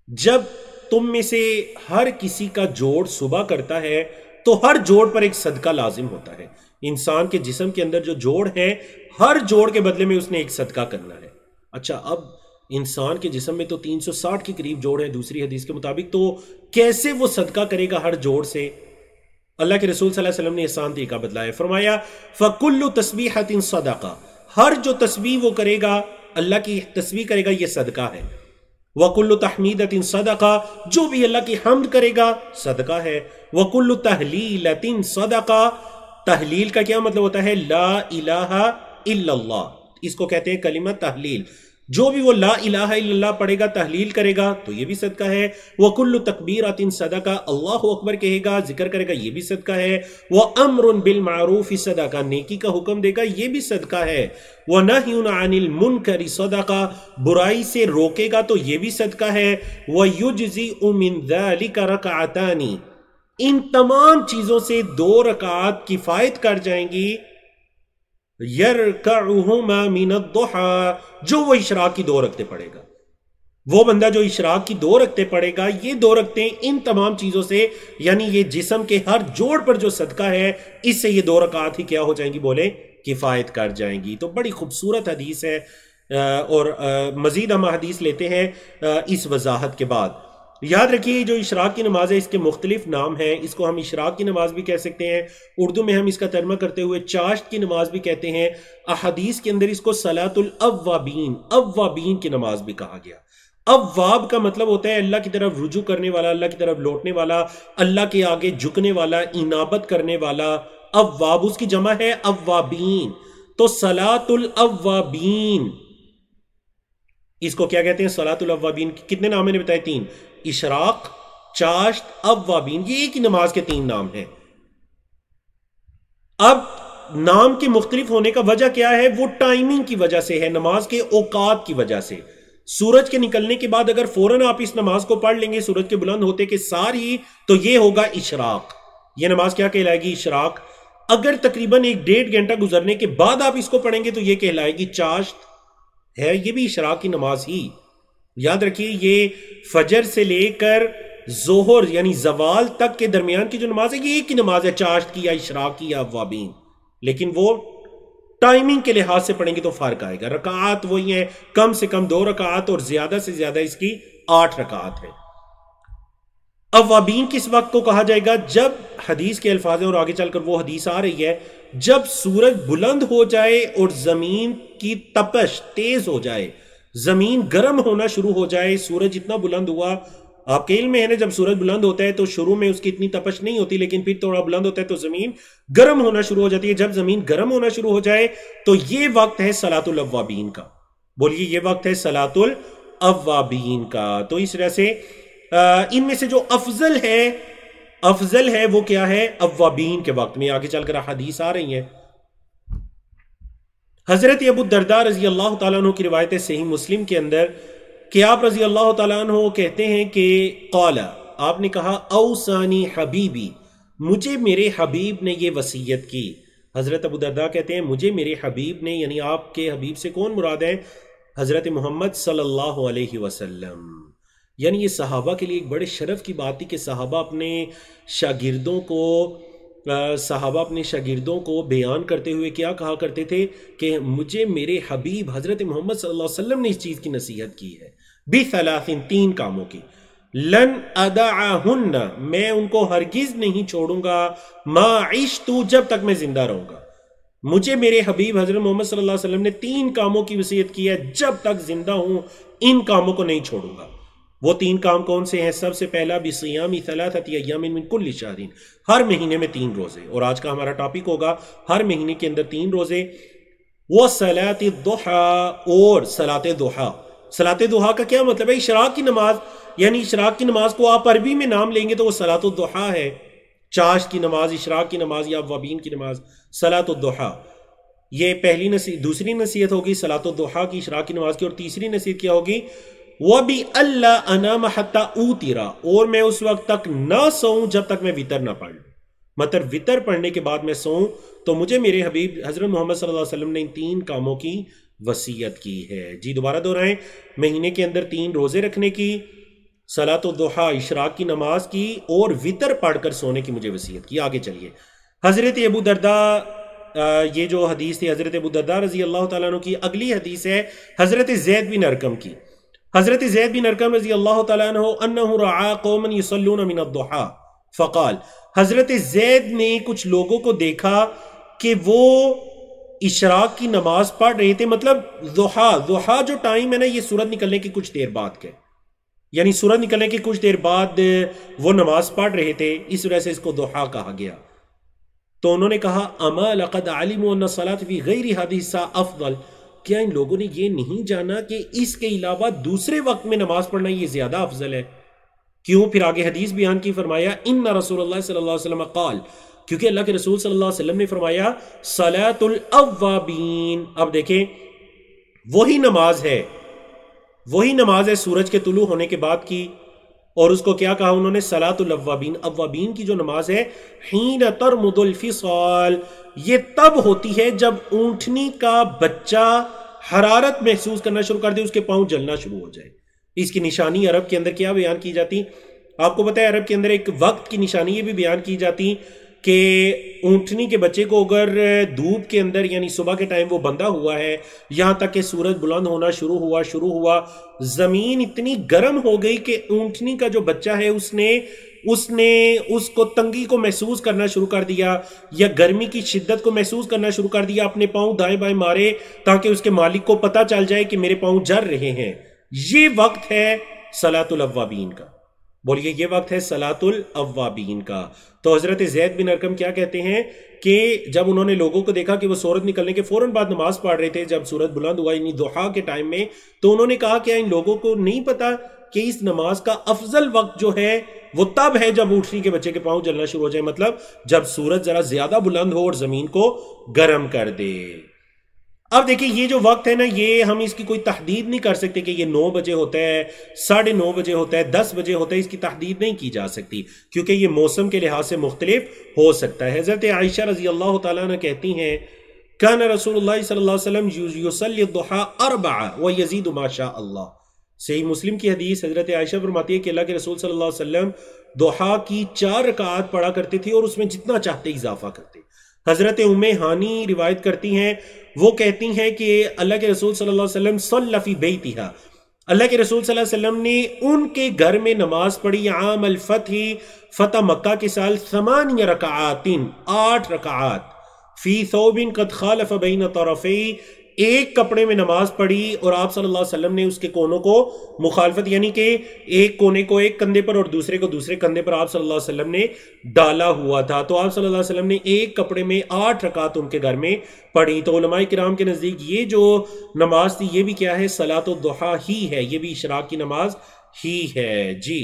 جب تم میں سے ہر کسی کا جوڑ صبح کرتا ہے تو ہر جوڑ پر ایک صدقہ لازم ہوتا ہے. انسان کے جسم کے اندر جو جوڑ ہے، ہر جوڑ کے بدلے میں اس نے ایک صدقہ کرنا ہے. اچھا اب انسان کے جسم میں تو 360 کے قریب جوڑ ہیں دوسری حدیث کے مطابق، تو کیسے وہ صدقہ کرے گا ہر جوڑ سے؟ اللہ کے رسول صلی اللہ علیہ وسلم نے آسان طریقہ بتلایا. فرمایا فَكُلُّ تَسْبِيحَةٍ صَدَقَةٍ، ہر جو تسبیح وہ کرے گا، اللہ کی تسبیح کرے گا، یہ صدقہ ہے. وَكُلُّ تَحْمِيدَةٍ صَدَقَةٍ، جو بھی اللہ کی حمد کرے گا صدقہ ہے. وَكُلُّ تَحْلِيلَةٍ صَدَقَةٍ، تحلیل کا کیا مطلب ہوتا ہے؟ لا الہ الا اللہ، اس کو کہتے ہیں کلمہ تحلیل. جو بھی وہ لا الہ الا اللہ پڑھے گا، تحلیل کرے گا تو یہ بھی صدقہ ہے. وَكُلُّ تَكْبِيرَةٍ صدقہ، اللہ اکبر کہے گا، ذکر کرے گا، یہ بھی صدقہ ہے. وَأَمْرٌ بِالْمَعْرُوفِ صدقہ، نیکی کا حکم دے گا، یہ بھی صدقہ ہے. وَنَهْيٌ عَنِ الْمُنْكَرِ صدقہ، برائی سے روکے گا تو یہ بھی صدقہ ہے. وَيُجْزِئُ مِنْ ذَلِكَ رَكْعَتَانِ، ان تمام چیزوں سے 2 رکعات کفایت کر جائیں گی. يَرْكَعُهُمَا مِنَ الضُّحَى، جو وہ اشراق کی 2 رکعتیں پڑھے گا، وہ بندہ جو اشراق کی 2 رکعتیں پڑھے گا، یہ 2 رکعتیں ان تمام چیزوں سے، یعنی یہ جسم کے ہر جوڑ پر جو صدقہ ہے، اس سے یہ 2 رکعات ہی کیا ہو جائیں گی، بولیں کفایت کر جائیں گی. تو بڑی خوبصورت حدیث ہے، اور مزید ہم حدیث لیتے ہیں اس وضاحت کے بعد. یاد رکھیے جو اشراق کی نماز ہے اس کے مختلف نام ہیں. اس کو ہم اشراق کی نماز بھی کہہ سکتے ہیں، اردو میں ہم اس کا ترجمہ کرتے ہوئے چاشت کی نماز بھی کہتے ہیں. احادیث کے اندر اس کو صلاۃ الاوابین، اوابین کی نماز بھی کہا گیا. اواب کا مطلب ہوتا ہے اللہ کی طرف رجوع کرنے والا، اللہ کی طرف لوٹنے والا، اللہ کے آگے جھکنے والا، انابت کرنے والا. اواب اس کی جمع ہے اوابین. تو صلاۃ الاوابین اس کو کیا کہتے ہیں؟ صلاۃ الاوابین. کتنے نام میں نے بتائے؟ 3. اشراق، چاشت، اوابین، یہ ایک ہی نماز کے 3 نام ہیں. اب نام کے مختلف ہونے کا وجہ کیا ہے؟ وہ ٹائمنگ کی وجہ سے ہے، نماز کے اوقات کی وجہ سے. سورج کے نکلنے کے بعد اگر فوراً آپ اس نماز کو پڑھ لیں گے سورج کے بلند ہوتے کے سار ہی، تو یہ ہوگا اشراق. یہ نماز کیا کہلائے گی؟ اشراق. اگر تقریباً 1-1.5 گھنٹہ گزرنے کے بعد آپ اس کو پڑھیں گے تو یہ کہلائے گی چاشت ہے. یہ بھی اشراق کی نماز ہی. یاد رکھیے یہ فجر سے لے کر ظہر یعنی زوال تک کے درمیان کی جو نماز ہے، یہ ایک ہی نماز ہے، چاشت کی یا اشراق کی یا اوابین. لیکن وہ ٹائمنگ کے لحاظ سے پڑھیں گے تو فرق آئے گا. رکعات وہی ہیں، کم سے کم 2 رکعات اور زیادہ سے زیادہ اس کی 8 رکعات ہیں. اوابین کس وقت کو کہا جائے گا؟ جب حدیث کے الفاظ ہیں اور آگے چل کر وہ حدیث آ رہی ہے، جب سورج بلند ہو جائے اور زمین کی تپش تیز ہو جائے، زمین گرم ہونا شروع ہو جائے. سورج اتنا بلند ہوا، آپ کے علم میں ہے نا، جب سورج بلند ہوتا ہے تو شروع میں اس کی اتنی تپش نہیں ہوتی، لیکن پھر تھوڑا بلند ہوتا ہے تو زمین گرم ہونا شروع ہو جاتی ہے. جب زمین گرم ہونا شروع ہو جائے تو یہ وقت ہے صلاۃ الاوابین کا. بولیے یہ وقت ہے صلاۃ الاوابین کا. تو اس طرح سے ان میں سے جو افضل ہے وہ کیا ہے؟ اوابین کے وقت میں. آگے چل کر حدیث آ رہی ہیں. حضرت ابو الدرداء رضی اللہ تعالیٰ عنہ کی روایت ہے صحیح مسلم کے اندر کہ آپ رضی اللہ تعالیٰ عنہ کہتے ہیں کہ قال، آپ نے کہا، اوصانی حبیبی، مجھے میرے حبیب نے یہ وصیت کی. حضرت ابو الدرداء کہتے ہیں مجھے میرے حبیب نے، یعنی آپ کے حبیب سے کون مراد ہے؟ حضرت محمد صلی اللہ علیہ وسلم. یعنی یہ صحابہ کے لیے ایک بڑے شرف کی بات تھی کہ صحابہ اپنے شاگردوں کو بیان کرتے ہوئے کیا کہا کرتے تھے کہ مجھے میرے حبیب حضرت محمد صلی اللہ علیہ وسلم نے اس چیز کی نصیحت کی ہے. بثلاث، 3 کاموں کی. لن ادعہن، میں ان کو ہرگز نہیں چھوڑوں گا، ما عشت، جب تک میں زندہ رہوں گا. مجھے میرے حبیب حضرت محمد صلی اللہ علیہ وسلم نے 3 کاموں کی وصیت کی ہے، جب تک زندہ ہوں ان کاموں کو نہیں چھوڑوں گا. وہ 3 کام کون سے ہیں؟ سب سے پہلا بصیام 3 ایام من کل شہر، ہر مہینے میں 3 روزے. اور آج کا ہمارا ٹاپک ہوگا ہر مہینے کے اندر 3 روزے. وہ صلاۃ الضحیٰ، اور صلاۃ ضحیٰ. صلاۃ ضحیٰ کا کیا مطلب ہے؟ اشراق کی نماز. یعنی اشراق کی نماز کو آپ عربی میں نام لیں گے تو وہ صلاۃ الضحیٰ ہے. چاشت کی نماز، اشراق کی نماز یا اوابین کی نماز، صلاۃ الضحیٰ. یہ پہلی نصیحت. دوسری نصیحت ہوگی صلاۃ الضحیٰ کی، اشراق کی نماز کی. اور تیسری نصیحت کیا ہوگی؟ وَبِأَلَّا أَنَامَ حَتَّى أُوتِرَ، اور میں اس وقت تک نہ سوؤں جب تک میں وطر نہ پڑھ لوں. مطلب وطر پڑھنے کے بعد میں سوؤں. تو مجھے میرے حبیب حضرت محمد صلی اللہ علیہ وسلم نے ان 3 کاموں کی وصیت کی ہے. جی دوبارہ دہرائیں، مہینے کے اندر 3 روزے رکھنے کی، صلاۃ الضحیٰ اشراق کی نماز کی، اور وطر پڑھ کر سونے کی مجھے وصیت کی. آگے چلیے. حضرت ابو درداء، یہ جو حدیث تھی حضرت ابو درداء رضی اللہ تعالیٰ عنہ کی. اگلی حدیث ہے حضرت زید بن ارقم کی. حضرت زید بن ارقم رضی اللہ تعالیٰ عنہ انہ رعا قوما یصلون من الضحیٰ فقال، حضرت زید نے کچھ لوگوں کو دیکھا کہ وہ اشراق کی نماز پڑھ رہے تھے. مطلب ضحیٰ جو ٹائم ہے نا، یہ سورج نکلنے کی کچھ دیر بعد کے، یعنی سورج نکلنے کی کچھ دیر بعد وہ نماز پڑھ رہے تھے، اس وجہ سے اس کو ضحیٰ کہا گیا. تو انہوں نے کہا اما لقد علموا ان الصلاۃ فی غیر هذه الساعة افضل، کیا ان لوگوں نے یہ نہیں جانا کہ اس کے علاوہ دوسرے وقت میں نماز پڑھنا یہ زیادہ افضل ہے؟ کیوں؟ پھر آگے حدیث بیان کی، فرمایا ان رسول اللہ صلی اللہ علیہ وسلم قال، کیونکہ اللہ کے رسول صلی اللہ علیہ وسلم نے فرمایا صلاۃ الاوابین. اب دیکھیں وہی نماز ہے سورج کے طلوع ہونے کے بعد کی، اور اس کو کیا کہا انہوں نے؟ صلاۃ الاوابین. اوابین کی جو نماز ہے حین ترمد الفصال، یہ تب ہوتی ہے جب اونٹنی کا بچہ حرارت محسوس کرنا شروع کر دے، اس کے پاؤں جلنا شروع ہو جائے. اس کی نشانی عرب کے اندر کیا بیان کی جاتی؟ آپ کو پتہ ہے عرب کے اندر ایک وقت کی نشانی یہ بھی بیان کی جاتی کہ اونٹنی کے بچے کو اگر دھوپ کے اندر یعنی صبح کے ٹائم وہ بندھا ہوا ہے، یہاں تک کہ سورج بلند ہونا شروع ہوا، زمین اتنی گرم ہو گئی کہ اونٹنی کا جو بچہ ہے اس نے اس کو تنگی کو محسوس کرنا شروع کر دیا یا گرمی کی شدت کو محسوس کرنا شروع کر دیا، اپنے پاؤں دائیں بائیں مارے تاکہ اس کے مالک کو پتہ چل جائے کہ میرے پاؤں جل رہے ہیں. یہ وقت ہے صلاۃ الاوابین کا. بولیے یہ وقت ہے صلاۃ الاوابین کا. تو حضرت زید بن ارقم کیا کہتے ہیں کہ جب انہوں نے لوگوں کو دیکھا کہ وہ سورج نکلنے کے فوراً بعد نماز پڑھ رہے تھے، جب سورج بلند ہوا یعنی ضحیٰ کے ٹائم میں، تو انہوں نے کہا کہ ان لوگوں کو نہیں پتا کہ اس نماز کا افضل وقت جو ہے وہ تب ہے جب اونٹنی کے بچے کے پاؤں جلنا شروع ہو جائے، مطلب جب سورج ذرا زیادہ بلند ہو اور زمین کو گرم کر دے. اب دیکھیں یہ جو وقت ہے نا، یہ ہم اس کی کوئی تحدید نہیں کر سکتے کہ یہ 9 بجے ہوتا ہے، 9:30 بجے ہوتا ہے، 10 بجے ہوتا ہے. اس کی تحدید نہیں کی جا سکتی کیونکہ یہ موسم کے لحاظ سے مختلف ہو سکتا ہے. حضرت عائشہ رضی اللہ تعالیٰ عنہ کہتی ہیں کان رسول اللہ صلی اللہ علیہ وسلم یصلی الضحى 4 ویزید ما شاء اللہ. صحیح مسلم کی حدیث، حضرت عائشہ فرماتی ہے کہ اللہ کے رسول صلی اللہ علیہ وسلم ضحیٰ کی 4 رکعات پڑھا کرتے تھے اور اس میں جتنا چاہتے اضافہ کرتے. حضرت ام ہانی روایت کرتی ہیں، وہ کہتی ہیں کہ اللہ کے رسول صلی اللہ علیہ وسلم صلی فی بیتہا، اللہ کے رسول صلی اللہ علیہ وسلم نے ان کے گھر میں نماز پڑھی عام الفتح، فتح مکہ کے سال 8 رکعات، 8 رکعات، فی ثوب قد خالف بین طرفی، ایک کپڑے میں نماز پڑھی اور آپ صلی اللہ علیہ وسلم نے اس کے کونوں کو مخالفت یعنی کہ ایک کونے کو ایک کندھے پر اور دوسرے کو دوسرے کندھے پر آپ صلی اللہ علیہ وسلم نے ڈالا ہوا تھا. تو آپ صلی اللہ علیہ وسلم نے ایک کپڑے میں 8 رکعات ان کے گھر میں پڑھی. تو علماء کرام کے نزدیک یہ جو نماز تھی یہ بھی کیا ہے؟ صلاۃ الضحیٰ ہی ہے، یہ بھی اشراق کی نماز ہی ہے. جی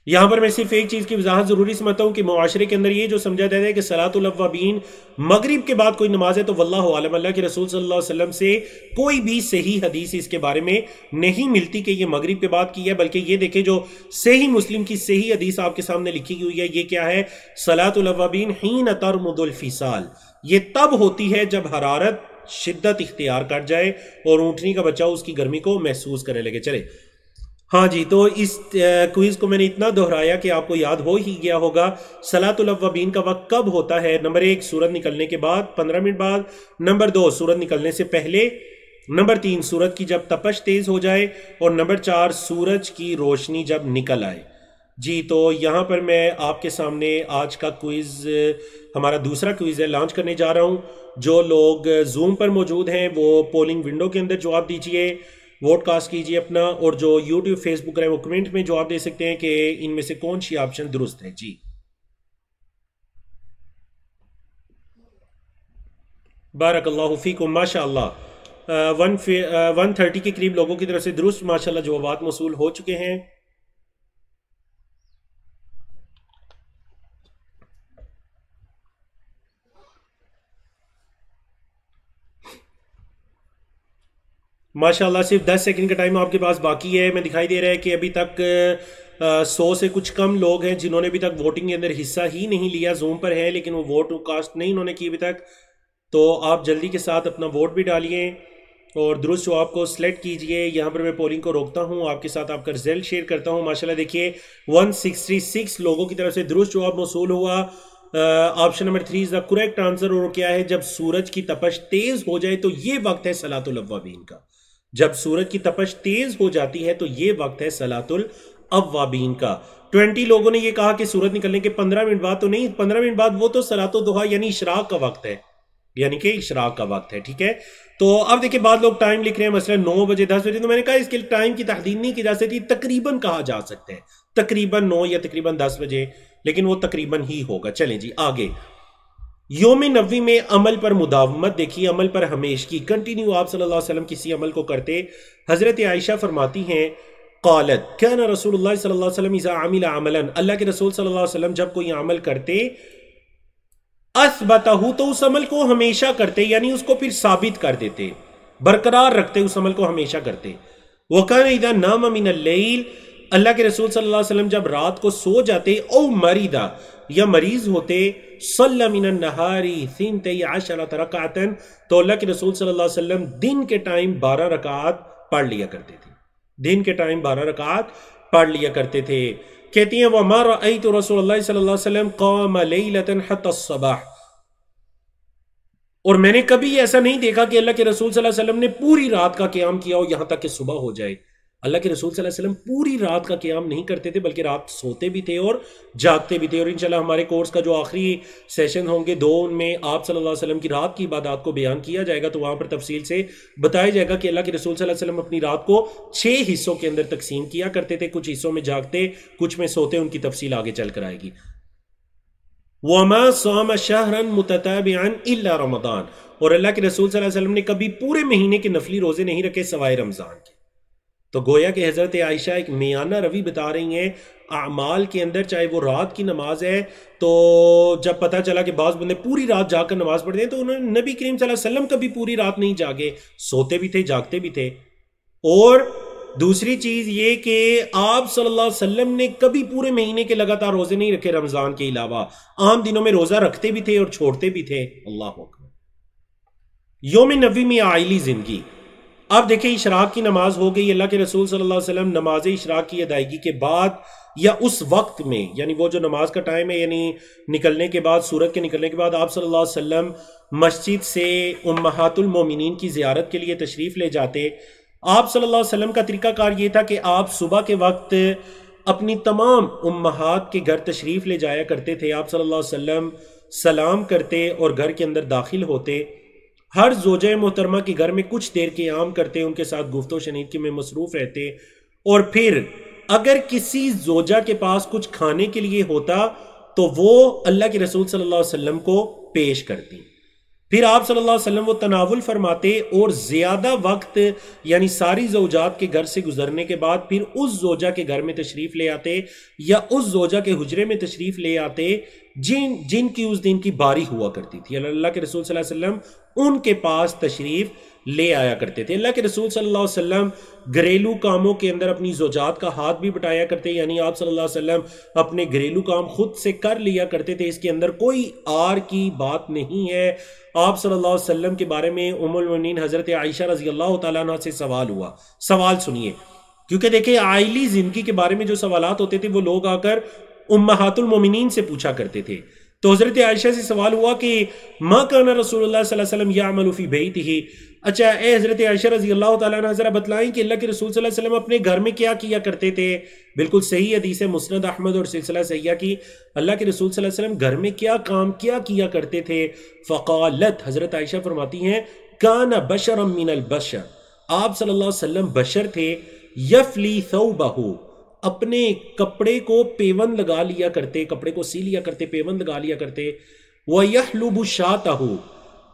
یہاں پر میں صرف ایک چیز کی وضاحت ضروری سمجھتا ہوں کہ معاشرے کے اندر یہ جو سمجھا جاتا ہے کہ صلاۃ الاوابین مغرب کے بعد کوئی نماز ہے، تو واللہ عالم اللہ کے رسول صلی اللہ علیہ وسلم سے کوئی بھی صحیح حدیث اس کے بارے میں نہیں ملتی کہ یہ مغرب کے بعد کی ہے، بلکہ یہ دیکھیں جو صحیح مسلم کی صحیح حدیث آپ کے سامنے لکھی ہوئی ہے یہ کیا ہے؟ صلاۃ الاوابین حین ترمد الفصال، یہ تب ہوتی ہے جب حرارت شدت اختیار کر جائے اور اونٹنی کا بچہ اس کی گرمی کو محسوس کرنے لگے. چلے ہاں جی، تو اس کوئز کو میں نے اتنا دہرایا کہ آپ کو یاد ہو ہی گیا ہوگا. صلاۃ الاوابین کا وقت کب ہوتا ہے؟ نمبر 1 سورج نکلنے کے بعد 15 منٹ بعد، نمبر 2 سورج نکلنے سے پہلے، نمبر 3 سورج کی جب تپش تیز ہو جائے، اور نمبر 4 سورج کی روشنی جب نکل آئے. جی تو یہاں پر میں آپ کے سامنے آج کا کوئز، ہمارا دوسرا کوئز ہے، لانچ کرنے جا رہا ہوں. جو لوگ زوم پر موجود ہیں وہ پولنگ ونڈو کے اندر جواب دیجئے، ووٹ کاسٹ کیجئے اپنا، اور جو یوٹیوب فیس بک رہے وہ کمنٹ میں جواب دے سکتے ہیں کہ ان میں سے کون سی آپشن درست ہے. جی بارک اللہ فیکم، ماشاء اللہ 130 کے قریب لوگوں کی طرف سے درست ماشاء اللہ جوابات موصول ہو چکے ہیں. ماشاءاللہ صرف 10 سیکنڈ کا ٹائم آپ کے پاس باقی ہے. میں دکھائی دے رہا ہے کہ ابھی تک 100 سے کچھ کم لوگ ہیں جنہوں نے ابھی تک ووٹنگ کے اندر حصہ ہی نہیں لیا. زوم پر ہیں لیکن وہ ووٹ کاسٹ نہیں انہوں نے کی ابھی تک. تو آپ جلدی کے ساتھ اپنا ووٹ بھی ڈالیے اور درست جواب کو سلیکٹ کیجئے. یہاں پر میں پولنگ کو روکتا ہوں، آپ کے ساتھ آپ کا رزلٹ شیئر کرتا ہوں. ماشاءاللہ دیکھیے 166 لوگوں کی طرف سے درست جواب موصول ہوا. Option number 3 is the correct answer. اور کیا ہے؟ جب سورج کی تپش تیز ہو جائے تو یہ وقت ہے صلاۃ الاوابین کا. جب سورج کی تپش تیز ہو جاتی ہے تو یہ وقت ہے صلاۃ الاوابین کا. 20 لوگوں نے یہ کہا کہ سورج نکلنے کے 15 منٹ بعد، تو نہیں، 15 منٹ بعد وہ تو صلاۃ الضحیٰ یعنی اشراق کا وقت ہے، یعنی کہ اشراق کا وقت ہے. ٹھیک ہے، تو اب دیکھیں بعض لوگ ٹائم لکھ رہے ہیں مثلا 9 بجے 10 بجے، تو میں نے کہا اس کے ٹائم کی تحدید نہیں کی جا سکتی، تقریباً کہا جا سکتا ہے، تقریباً 9 یا تقریباً 10 بجے، لیکن وہ تقریباً ہی ہوگا. چلیں جی آگے. یوم نبوی میں عمل پر مداومت دیکھیے، عمل پر ہمیشگی، کنٹینیو آپ صلی اللہ علیہ وسلم کسی عمل کو کرتے۔ حضرت عائشہ فرماتی ہیں قالت کان رسول اللہ صلی اللہ علیہ وسلم اذا عمل عملا، اللہ کے رسول صلی اللہ علیہ وسلم جب کوئی عمل کرتے اثبتہ تو اس عمل کو ہمیشہ کرتے، یعنی اس کو پھر ثابت کر دیتے، برقرار رکھتے، اس عمل کو ہمیشہ کرتے۔ وکان اذا نام من اللیل، اللہ کے رسول صلی اللہ علیہ وسلم جب رات کو سو جاتے او مریضا یا مریض ہوتے صلی من النہار 12 رکعتا، تو اللہ کے رسول صلی اللہ علیہ وسلم دن کے ٹائم 12 رکعات پڑھ لیا کرتے تھے، دن کے ٹائم 12 رکعات پڑھ لیا کرتے تھے۔ کہتی ہیں وَمَا رَأَيْتُ رسول اللہ صلی اللہ علیہ وسلم قَامَ لَيْلَةً حَتَّى الصَّبَاحِ، اور میں نے کبھی ایسا نہیں دیکھا کہ اللہ کے رسول صلی اللہ علیہ وسلم نے پوری رات کا قیام کیا ہو یہاں تک کہ صبح ہو جائے۔ اللہ کے رسول صلی اللہ علیہ وسلم پوری رات کا قیام نہیں کرتے تھے، بلکہ رات سوتے بھی تھے اور جاگتے بھی تھے۔ اور انشاءاللہ ہمارے کورس کا جو آخری سیشن ہوں گے 2، ان میں آپ صلی اللہ علیہ وسلم کی رات کی عبادات کو بیان کیا جائے گا، تو وہاں پر تفصیل سے بتایا جائے گا کہ اللہ کے رسول صلی اللہ علیہ وسلم اپنی رات کو 6 حصوں کے اندر تقسیم کیا کرتے تھے، کچھ حصوں میں جاگتے، کچھ میں سوتے، ان کی تفصیل آگے چل کر آئے گی۔ وَمَا صَامَ شَهْرًا مُتَتَابِعًا إِلَّا رمضان، اور اللہ کے رسول صلی اللہ علیہ وسلم نے کبھی پورے مہینے کے نفلی روزے نہیں رکھے سوائے رمضان کے۔ تو گویا کہ حضرت عائشہ ایک میانہ روی بتا رہی ہیں اعمال کے اندر، چاہے وہ رات کی نماز ہے، تو جب پتہ چلا کہ بعض بندے پوری رات جاگ کر نماز پڑھتے ہیں، تو انہوں نے نبی کریم صلی اللہ علیہ وسلم کبھی پوری رات نہیں جاگے، سوتے بھی تھے، جاگتے بھی تھے۔ اور دوسری چیز یہ کہ آپ صلی اللہ علیہ وسلم نے کبھی پورے مہینے کے لگاتار روزے نہیں رکھے رمضان کے علاوہ، عام دنوں میں روزہ رکھتے بھی تھے اور چھوڑتے بھی تھے۔ اللہ اکبر۔ یوم نبوی میں عائلی زندگی، اب دیکھیں اشراق کی نماز ہو گئی، اللہ کے رسول صلی اللہ علیہ وسلم نماز اشراق کی ادائیگی کے بعد یا اس وقت میں، یعنی وہ جو نماز کا ٹائم ہے، یعنی نکلنے کے بعد، سورج کے نکلنے کے بعد آپ صلی اللہ علیہ وسلم مسجد سے امہات المومنین کی زیارت کے لیے تشریف لے جاتے۔ آپ صلی اللہ علیہ وسلم کا طریقہ کار یہ تھا کہ آپ صبح کے وقت اپنی تمام امہات کے گھر تشریف لے جایا کرتے تھے۔ آپ صلی اللہ علیہ وسلم سلام کرتے اور گھر کے اندر داخل ہوتے، ہر زوجہ محترمہ کے گھر میں کچھ دیر قیام کرتے، ان کے ساتھ گفت و شنیدگی میں مصروف رہتے، اور پھر اگر کسی زوجہ کے پاس کچھ کھانے کے لیے ہوتا تو وہ اللہ کے رسول صلی اللہ علیہ وسلم کو پیش کرتی، پھر آپ صلی اللہ علیہ وسلم وہ تناول فرماتے، اور زیادہ وقت یعنی ساری زوجات کے گھر سے گزرنے کے بعد پھر اس زوجہ کے گھر میں تشریف لے آتے یا اس زوجہ کے حجرے میں تشریف لے آتے جن کی اس دن کی باری ہوا کرتی تھی۔ اللہ کے رسول صلی اللہ علیہ وسلم ان کے پاس تشریف لے آیا کرتے تھے۔ اللہ کے رسول صلی اللہ علیہ وسلم گھریلو کاموں کے اندر اپنی زوجات کا ہاتھ بھی بٹایا کرتے، یعنی آپ صلی اللہ علیہ وسلم اپنے گھریلو کام خود سے کر لیا کرتے تھے، اس کے اندر کوئی آر کی بات نہیں ہے۔ آپ صلی اللہ علیہ وسلم کے بارے میں ام المؤمنین حضرت عائشہ رضی اللہ تعالیٰ عنہ سے سوال ہوا، سوال سنیے، کیونکہ دیکھیں عائلی زندگی کے بارے میں جو سوالات ہوتے تھے وہ لوگ آ کر امہات المومنین سے پوچھا کرتے تھے۔ تو حضرت عائشہ سے سوال ہوا کہ ما کان رسول اللہ صلی اللہ علیہ وسلم یعمل فی بیتہ، اچھا اے حضرت عائشہ رضی اللہ تعالیٰ عنہ ذرا بتلائیں کہ اللہ کے رسول صلی اللہ علیہ وسلم اپنے گھر میں کیا کیا کرتے تھے۔ بالکل صحیح حدیث ہے مسند احمد اور سلسلہ صحیحہ کی، اللہ کے رسول صلی اللہ علیہ وسلم گھر میں کیا کام کیا کرتے تھے۔ فقالت، حضرت عائشہ فرماتی ہیں کان بشرا من البشر، آپ صلی اللہ علیہ وسلم بشر تھے، یفلی ثوبہ، اپنے کپڑے کو پیوند لگا لیا کرتے، کپڑے کو سی لیا کرتے، پیوند لگا لیا کرتے، وَيَحْلُبُ شَاتَهُ،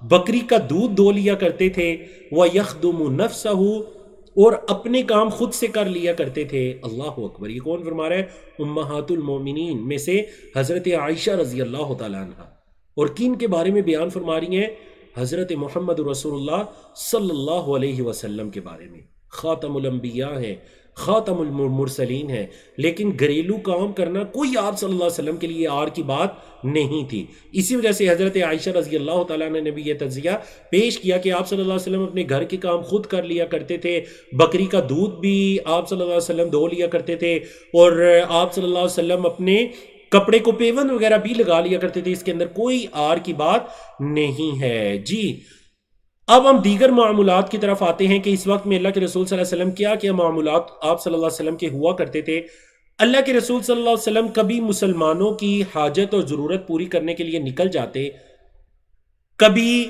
بکری کا دودھ دو لیا کرتے تھے، وَيَخْدُمُ نَفْسَهُ، اور اپنے کام خود سے کر لیا کرتے تھے۔ اللہ اکبر، یہ کون فرما رہا ہے؟ امہات المومنین میں سے حضرت عائشہ رضی اللہ تعالیٰ عنہ، اور کن کے بارے میں بیان فرما رہی ہیں؟ حضرت محمد رسول اللہ صلی اللہ علیہ وسلم کے بارے میں۔ خاتم الانبیاء ہیں، خاتم المرسلین ہے، لیکن گھریلو کام کرنا کوئی آپ صلی اللہ علیہ وسلم کے لیے آر کی بات نہیں تھی۔ اسی وجہ سے حضرت عائشہ رضی اللہ تعالیٰ نے بھی یہ تجزیہ پیش کیا کہ آپ صلی اللہ علیہ وسلم اپنے گھر کے کام خود کر لیا کرتے تھے، بکری کا دودھ بھی آپ صلی اللہ علیہ وسلم دو لیا کرتے تھے، اور آپ صلی اللہ علیہ وسلم اپنے کپڑے کو پیون وغیرہ بھی لگا لیا کرتے تھے، اس کے اندر کوئی آر کی بات نہیں ہے۔ جی اب ہم دیگر معاملات کی طرف آتے ہیں کہ اس وقت میں اللہ کے رسول صلی اللہ علیہ وسلم کیا معاملات آپ صلی اللہ علیہ وسلم کے ہوا کرتے تھے۔ اللہ کے رسول صلی اللہ علیہ وسلم کبھی مسلمانوں کی حاجت اور ضرورت پوری کرنے کے لیے نکل جاتے، کبھی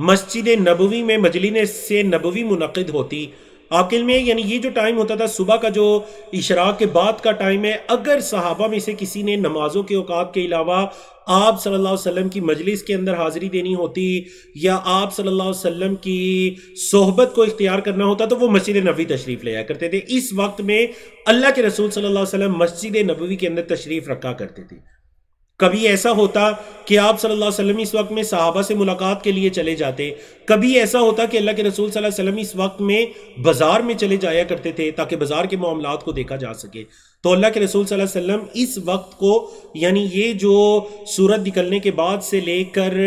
مسجد نبوی میں مجلس نبوی منعقد ہوتی، آپ کے علم میں یعنی یہ جو ٹائم ہوتا تھا صبح کا جو اشراق کے بعد کا ٹائم ہے، اگر صحابہ میں سے کسی نے نمازوں کے اوقات کے علاوہ آپ صلی اللہ علیہ وسلم کی مجلس کے اندر حاضری دینی ہوتی یا آپ صلی اللہ علیہ وسلم کی صحبت کو اختیار کرنا ہوتا تو وہ مسجد نبوی تشریف لے آیا کرتے تھے۔ اس وقت میں اللہ کے رسول صلی اللہ علیہ وسلم مسجد نبوی کے اندر تشریف رکھا کرتے تھے۔ کبھی ایسا ہوتا کہ آپ صلی اللہ علیہ وسلم اس وقت میں صحابہ سے ملاقات کے لیے چلے جاتے، کبھی ایسا ہوتا کہ اللہ کے رسول صلی اللہ علیہ وسلم اس وقت میں بازار میں چلے جایا کرتے تھے تاکہ بازار کے معاملات کو دیکھا جا سکے۔ تو اللہ کے رسول صلی اللہ علیہ وسلم اس وقت کو یعنی یہ جو سورج نکلنے کے بعد سے لے کر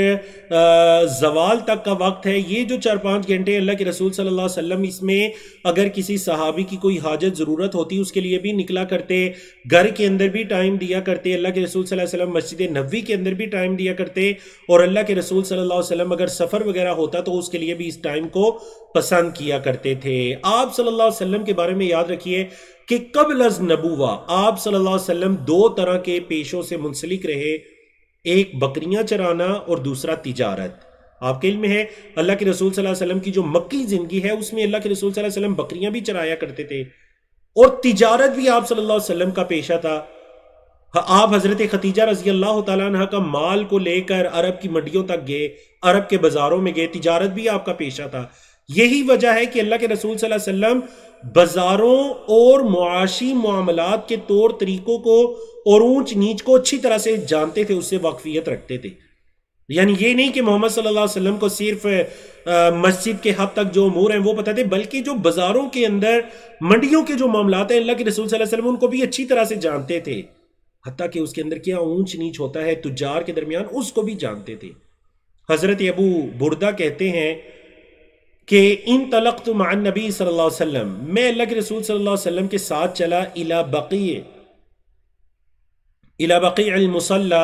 زوال تک کا وقت ہے، یہ جو 4-5 گھنٹے اللہ کے رسول صلی اللہ علیہ وسلم اس میں اگر کسی صحابی کی کوئی حاجت ضرورت ہوتی اس کے لیے بھی نکلا کرتے، گھر کے اندر بھی ٹائم دیا کرتے، اللہ کے رسول صلی اللہ علیہ وسلم مسجد نبوی کے اندر بھی ٹائم دیا کرتے، اور اللہ کے رسول صلی اللہ علیہ وسلم اگر سفر وغیرہ ہوتا تو اس کے لیے بھی اس ٹائم کو پسند کیا کرتے تھے۔ آپ صلی اللہ علیہ وسلم کے بارے میں یاد رکھیے کہ قبل از نبوہ آپ صلی اللہ علیہ وسلم 2 طرح کے پیشوں سے منسلک رہے، ایک بکریاں چرانا اور دوسرا تجارت۔ آپ کے علم میں ہے اللہ کے رسول صلی اللہ علیہ وسلم کی جو مکی زندگی ہے اس میں اللہ کے رسول صلی اللہ علیہ وسلم بکریاں بھی چرایا کرتے تھے اور تجارت بھی آپ صلی اللہ علیہ وسلم کا پیشہ تھا۔ آپ حضرت خدیجہ رضی اللہ تعالیٰ عنہ کا مال کو لے کر عرب کی منڈیوں تک گئے، عرب کے بازاروں میں گئے، تجارت بھی آپ کا پیشہ تھا۔ یہی وجہ ہے کہ اللہ کے رسول صلی اللہ علیہ وسلم بازاروں اور معاشی معاملات کے طور طریقوں کو اور اونچ نیچ کو اچھی طرح سے جانتے تھے، اس سے واقفیت رکھتے تھے۔ یعنی یہ نہیں کہ محمد صلی اللہ علیہ وسلم کو صرف مسجد کے حد تک جو امور ہیں وہ پتہ تھے، بلکہ جو بازاروں کے اندر منڈیوں کے جو معاملات ہیں اللہ کے رسول صلی اللہ علیہ وسلم ان کو بھی اچھی طرح سے جانتے تھے، حتیٰ کہ اس کے اندر کیا اونچ نیچ ہوتا ہے تجار کے درمیان اس کو بھی جانتے تھے۔ حضرت ابو بردہ کہتے ہیں کہ انطلقت مع النبی صلی اللہ علیہ وسلم، میں اللہ کے رسول صلی اللہ علیہ وسلم کے ساتھ چلا الی بقیع المصلی،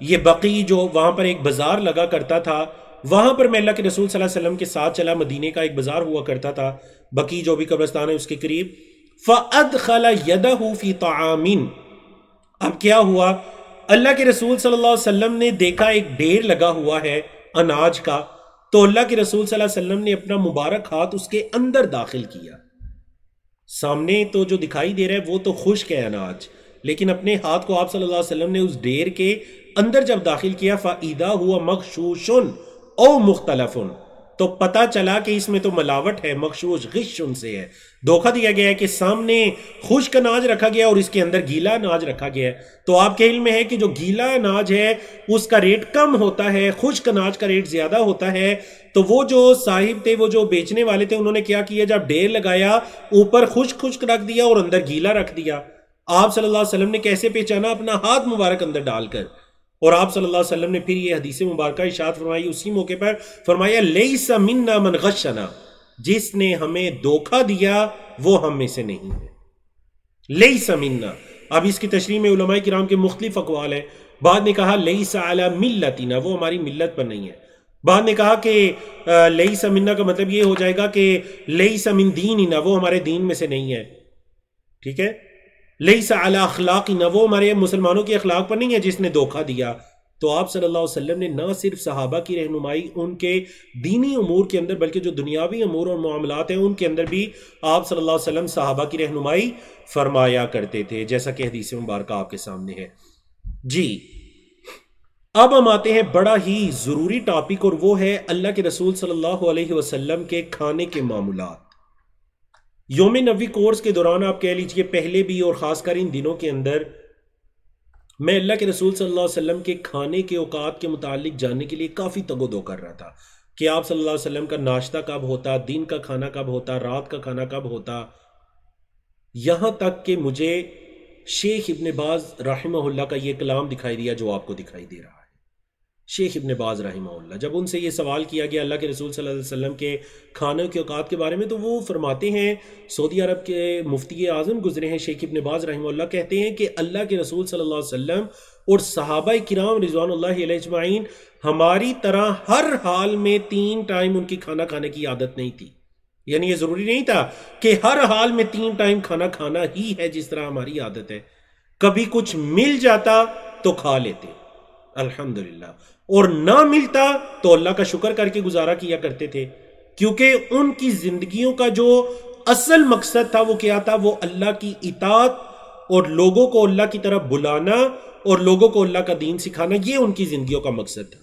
یہ بقیع جو وہاں پر ایک بازار لگا کرتا تھا، وہاں پر میں اللہ کے رسول صلی اللہ علیہ وسلم کے ساتھ چلا، مدینے کا ایک بازار ہوا کرتا تھا، بقیع جو بھی قبرستان ہے اس کے قریب۔ فَأَدْخَلَ يَدَهُ فِي طَعَامٍ، اب کیا ہوا، اللہ کے رسول صلی اللہ علیہ وسلم نے دیکھا ایک ڈھیر لگا ہوا ہے اناج کا، تو اللہ کے رسول صلی اللہ علیہ وسلم نے اپنا مبارک ہاتھ اس کے اندر داخل کیا۔ سامنے تو جو دکھائی دے رہا ہے وہ تو خشک ہے اناج، لیکن اپنے ہاتھ کو آپ صلی اللہ علیہ وسلم نے اس ڈھیر کے اندر جب داخل کیا، فَإِذَا هُوَ مَغْشُوشٌ أَوْ مُخْتَلَفٌ، تو پتہ چلا کہ اس میں تو ملاوٹ ہے، مغشوش غش سے ہے، دھوکہ دیا گیا ہے کہ سامنے خشک اناج رکھا گیا اور اس کے اندر گیلا اناج رکھا گیا ہے۔ تو آپ کے علم میں ہے کہ جو گیلا اناج ہے اس کا ریٹ کم ہوتا ہے، خشک اناج کا ریٹ زیادہ ہوتا ہے۔ تو وہ جو صاحب تھے، وہ جو بیچنے والے تھے، انہوں نے کیا کیا، جب ڈھیر لگایا اوپر خشک رکھ دیا اور اندر گیلا رکھ دیا۔ آپ صلی اللہ علیہ وسلم نے کیسے پہچانا، اپنا ہاتھ مبارک اندر ڈال کر، اور آپ صلی اللہ علیہ وسلم نے پھر یہ حدیث مبارکہ ارشاد فرمائی اسی موقع پر، فرمایا لیس منا من غشنا، جس نے ہمیں دھوکہ دیا وہ ہم میں سے نہیں ہے، لیس منا۔ اب اس کی تشریح میں علماء کرام کے مختلف اقوال ہیں، بعد نے کہا لیس علی ملتنا، وہ ہماری ملت پر نہیں ہے، بعد نے کہا کہ لیس منا کا مطلب یہ ہو جائے گا کہ لیس من دیننا، وہ ہمارے دین میں سے نہیں ہے، ٹھیک ہے، لیس علی اخلاقنا، وہ ہمارے مسلمانوں کے اخلاق پر نہیں ہے جس نے دھوکہ دیا۔ تو آپ صلی اللہ علیہ وسلم نے نہ صرف صحابہ کی رہنمائی ان کے دینی امور کے اندر، بلکہ جو دنیاوی امور اور معاملات ہیں ان کے اندر بھی آپ صلی اللہ علیہ وسلم صحابہ کی رہنمائی فرمایا کرتے تھے، جیسا کہ حدیث مبارکہ آپ کے سامنے ہے۔ جی اب ہم آتے ہیں بڑا ہی ضروری ٹاپک، اور وہ ہے اللہ کے رسول صلی اللہ علیہ وسلم کے کھانے کے معاملات۔ یوم نبوی کورس کے دوران آپ کہہ لیجئے پہلے بھی اور خاص کر ان دنوں کے اندر میں اللہ کے رسول صلی اللہ علیہ وسلم کے کھانے کے اوقات کے متعلق جاننے کے لیے کافی تگ و دو کر رہا تھا کہ آپ صلی اللہ علیہ وسلم کا ناشتہ کب ہوتا، دن کا کھانا کب ہوتا، رات کا کھانا کب ہوتا، یہاں تک کہ مجھے شیخ ابن باز رحمہ اللہ کا یہ کلام دکھائی دیا جو آپ کو دکھائی دے رہا ہے۔ شیخ ابن باز رحمہ اللہ، جب ان سے یہ سوال کیا گیا اللہ کے رسول صلی اللہ علیہ وسلم کے کھانے کے اوقات کے بارے میں، تو وہ فرماتے ہیں، سعودی عرب کے مفتی اعظم گزرے ہیں شیخ ابن باز رحمہ اللہ، کہتے ہیں کہ اللہ کے رسول صلی اللہ علیہ وسلم اور صحابہ کرام رضوان اللہ علیہ اجمعین ہماری طرح ہر حال میں 3 ٹائم ان کی کھانا کھانے کی عادت نہیں تھی۔ یعنی یہ ضروری نہیں تھا کہ ہر حال میں 3 ٹائم کھانا کھانا ہی ہے جس طرح ہماری عادت ہے، کبھی کچھ مل جاتا تو کھا لیتے الحمدللہ، اور نہ ملتا تو اللہ کا شکر کر کے گزارا کیا کرتے تھے، کیونکہ ان کی زندگیوں کا جو اصل مقصد تھا وہ کیا تھا؟ وہ اللہ کی اطاعت اور لوگوں کو اللہ کی طرف بلانا اور لوگوں کو اللہ کا دین سکھانا، یہ ان کی زندگیوں کا مقصد تھا۔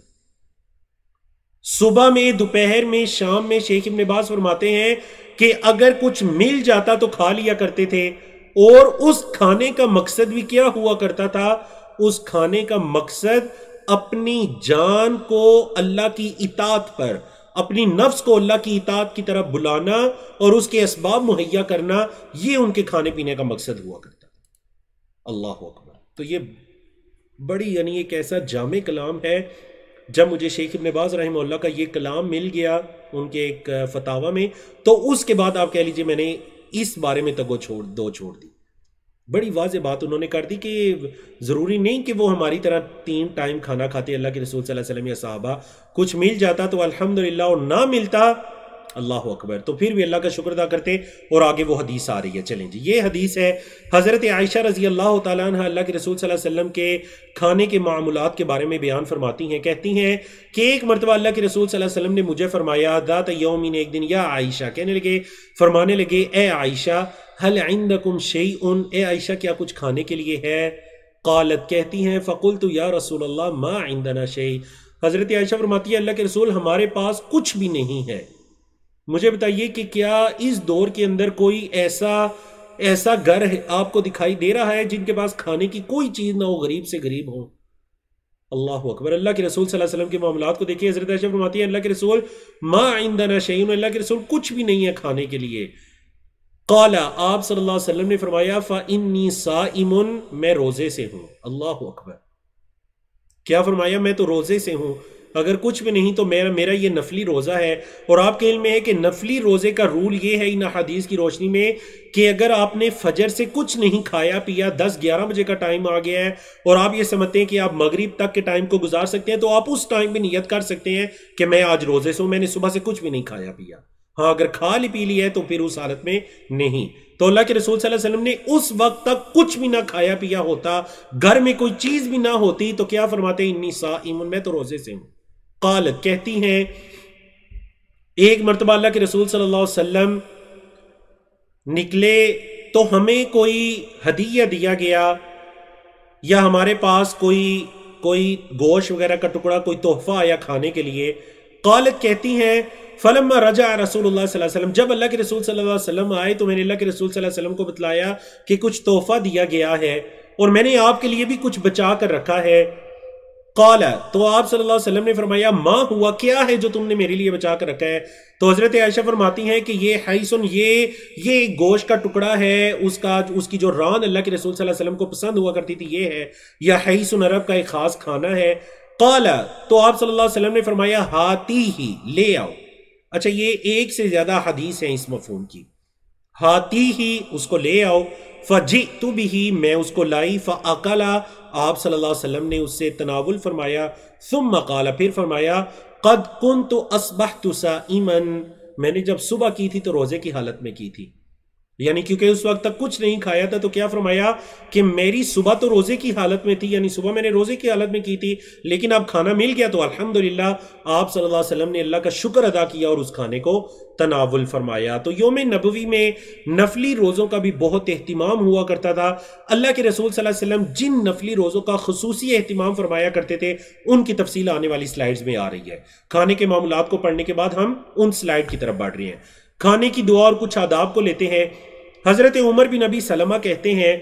صبح میں، دوپہر میں، شام میں شیخ ابن باز فرماتے ہیں کہ اگر کچھ مل جاتا تو کھا لیا کرتے تھے، اور اس کھانے کا مقصد بھی کیا ہوا کرتا تھا؟ اس کھانے کا مقصد اپنی جان کو اللہ کی اطاعت پر، اپنی نفس کو اللہ کی اطاعت کی طرف بلانا اور اس کے اسباب مہیا کرنا، یہ ان کے کھانے پینے کا مقصد ہوا کرتا تھا۔ اللہ اکبر۔ تو یہ بڑی یعنی ایک ایسا جامع کلام ہے۔ جب مجھے شیخ ابن باز رحمہ اللہ کا یہ کلام مل گیا ان کے ایک فتاوی میں، تو اس کے بعد آپ کہہ لیجئے میں نے اس بارے میں چھوڑ دی۔ بڑی واضح بات انہوں نے کر دی کہ ضروری نہیں کہ وہ ہماری طرح 3 ٹائم کھانا کھاتے، اللہ کے رسول صلی اللہ علیہ وسلم یا صحابہ، کچھ مل جاتا تو الحمدللہ، اور نہ ملتا اللہ اکبر تو پھر بھی اللہ کا شکر ادا کرتے۔ اور آگے وہ حدیث آ رہی ہے، چلیں جی، یہ حدیث ہے حضرت عائشہ رضی اللہ تعالیٰ عنہ اللہ کے رسول صلی اللہ علیہ وسلم کے کھانے کے معاملات کے بارے میں بیان فرماتی ہیں۔ کہتی ہیں کہ ایک مرتبہ اللہ کے رسول صلی اللہ علیہ وسلم نے مجھے فرمایا، ذات یومین، ایک دن، یا عائشہ، کہنے لگے، فرمانے لگے، اے عائشہ، هل عندکم شیء، اے عائشہ کیا کچھ کھانے کے لیے ہے؟ قالت، کہتی ہیں، فقلت یا رسول اللہ ما عندنا شیء، حضرت عائشہ فرماتی ہے اللہ کے رسول ہمارے پاس کچھ بھی نہیں ہے۔ مجھے بتائیے کہ کیا اس دور کے اندر کوئی ایسا گھر آپ کو دکھائی دے رہا ہے جن کے پاس کھانے کی کوئی چیز نہ ہو، غریب سے غریب ہو؟ اللہ اکبر۔ اللہ کے رسول صلی اللہ علیہ وسلم کے معاملات کو دیکھیے، حضرت عائشہ فرماتی ہے اللہ کے رسول ما عندنا شیء، اللہ کے رسول کچھ بھی نہیں ہے کھانے کے لیے۔ قال، آپ صلی اللہ علیہ وسلم نے فرمایا، فإنی صائم، میں روزے سے ہوں۔ اللہ اکبر۔ کیا فرمایا؟ میں تو روزے سے ہوں، اگر کچھ بھی نہیں تو میرا یہ نفلی روزہ ہے۔ اور آپ کے علم میں ہے کہ نفلی روزے کا رول یہ ہے ان حدیث کی روشنی میں کہ اگر آپ نے فجر سے کچھ نہیں کھایا پیا، 10-11 بجے کا ٹائم آ گیا ہے اور آپ یہ سمجھتے ہیں کہ آپ مغرب تک کے ٹائم کو گزار سکتے ہیں، تو آپ اس ٹائم بھی نیت کر سکتے ہیں کہ میں آج روزے سے ہوں، میں نے صبح سے کچھ بھی نہیں کھایا پیا۔ ہاں، اگر کھا لی پی لی ہے تو پھر اس حالت میں نہیں۔ تو اللہ کے رسول صلی اللہ علیہ وسلم نے اس وقت تک کچھ بھی نہ کھایا پیا ہوتا، گھر میں کوئی چیز بھی نہ ہوتی، تو کیا فرماتے ہیں؟ انی صائم، میں تو روزے سے ہوں۔ قالت، کہتی ہیں، ایک مرتبہ اللہ کے رسول صلی اللہ علیہ وسلم نکلے تو ہمیں کوئی ہدیہ دیا گیا یا ہمارے پاس کوئی گوشت وغیرہ کا ٹکڑا، کوئی تحفہ آیا کھانے کے لیے۔ قالت، کہتی ہیں، فلما رجع رسول اللہ صلی اللہ علیہ وسلم، جب اللہ کے رسول صلی اللہ علیہ وسلم آئے تو میں نے اللہ کے رسول صلی اللہ علیہ وسلم کو بتلایا کہ کچھ تحفہ دیا گیا ہے اور میں نے آپ کے لیے بھی کچھ بچا کر رکھا ہے۔ قال، تو آپ صلی اللہ علیہ وسلم نے فرمایا، ما ہوا، کیا ہے جو تم نے میرے لیے بچا کر رکھا ہے؟ تو حضرت عائشہ فرماتی ہیں کہ یہ حیثن، یہ گوشت کا ٹکڑا ہے، اس کی جو ران اللہ کے رسول صلی اللہ علیہ وسلم کو پسند ہوا کرتی تھی یہ ہے، یا حیثن عرب کا ایک خاص کھانا ہے۔ قال، تو آپ صلی اللہ علیہ وسلم نے فرمایا، ہاتی ہی، لے آؤ۔ اچھا، یہ ایک سے زیادہ حدیث ہیں اس مفہوم کی۔ ہاتی ہی، اس کو لے آؤ، فجئت بہ، میں اس کو لائی، فاکل، آپ صلی اللہ علیہ وسلم نے اس سے تناول فرمایا، ثم قال، پھر فرمایا، قد کنت اصبحت صائما، میں نے جب صبح کی تھی تو روزے کی حالت میں کی تھی، یعنی کیونکہ اس وقت تک کچھ نہیں کھایا تھا، تو کیا فرمایا کہ میری صبح تو روزے کی حالت میں تھی، یعنی صبح میں نے روزے کی حالت میں کی تھی، لیکن اب کھانا مل گیا تو الحمدللہ آپ صلی اللہ علیہ وسلم نے اللہ کا شکر ادا کیا اور اس کھانے کو تناول فرمایا۔ تو یوم نبوی میں نفلی روزوں کا بھی بہت اہتمام ہوا کرتا تھا۔ اللہ کے رسول صلی اللہ علیہ وسلم جن نفلی روزوں کا خصوصی اہتمام فرمایا کرتے تھے ان کی تفصیل آنے والی سلائیڈز میں آ رہی ہے۔ کھانے کے معاملات کو پڑھنے کے بعد ہم ان سلائیڈ کی طرف بڑھ رہے ہیں۔ کھانے کی دعا اور کچھ آداب کو لیتے ہیں۔ حضرت عمر بن ابی سلمہ کہتے ہیں،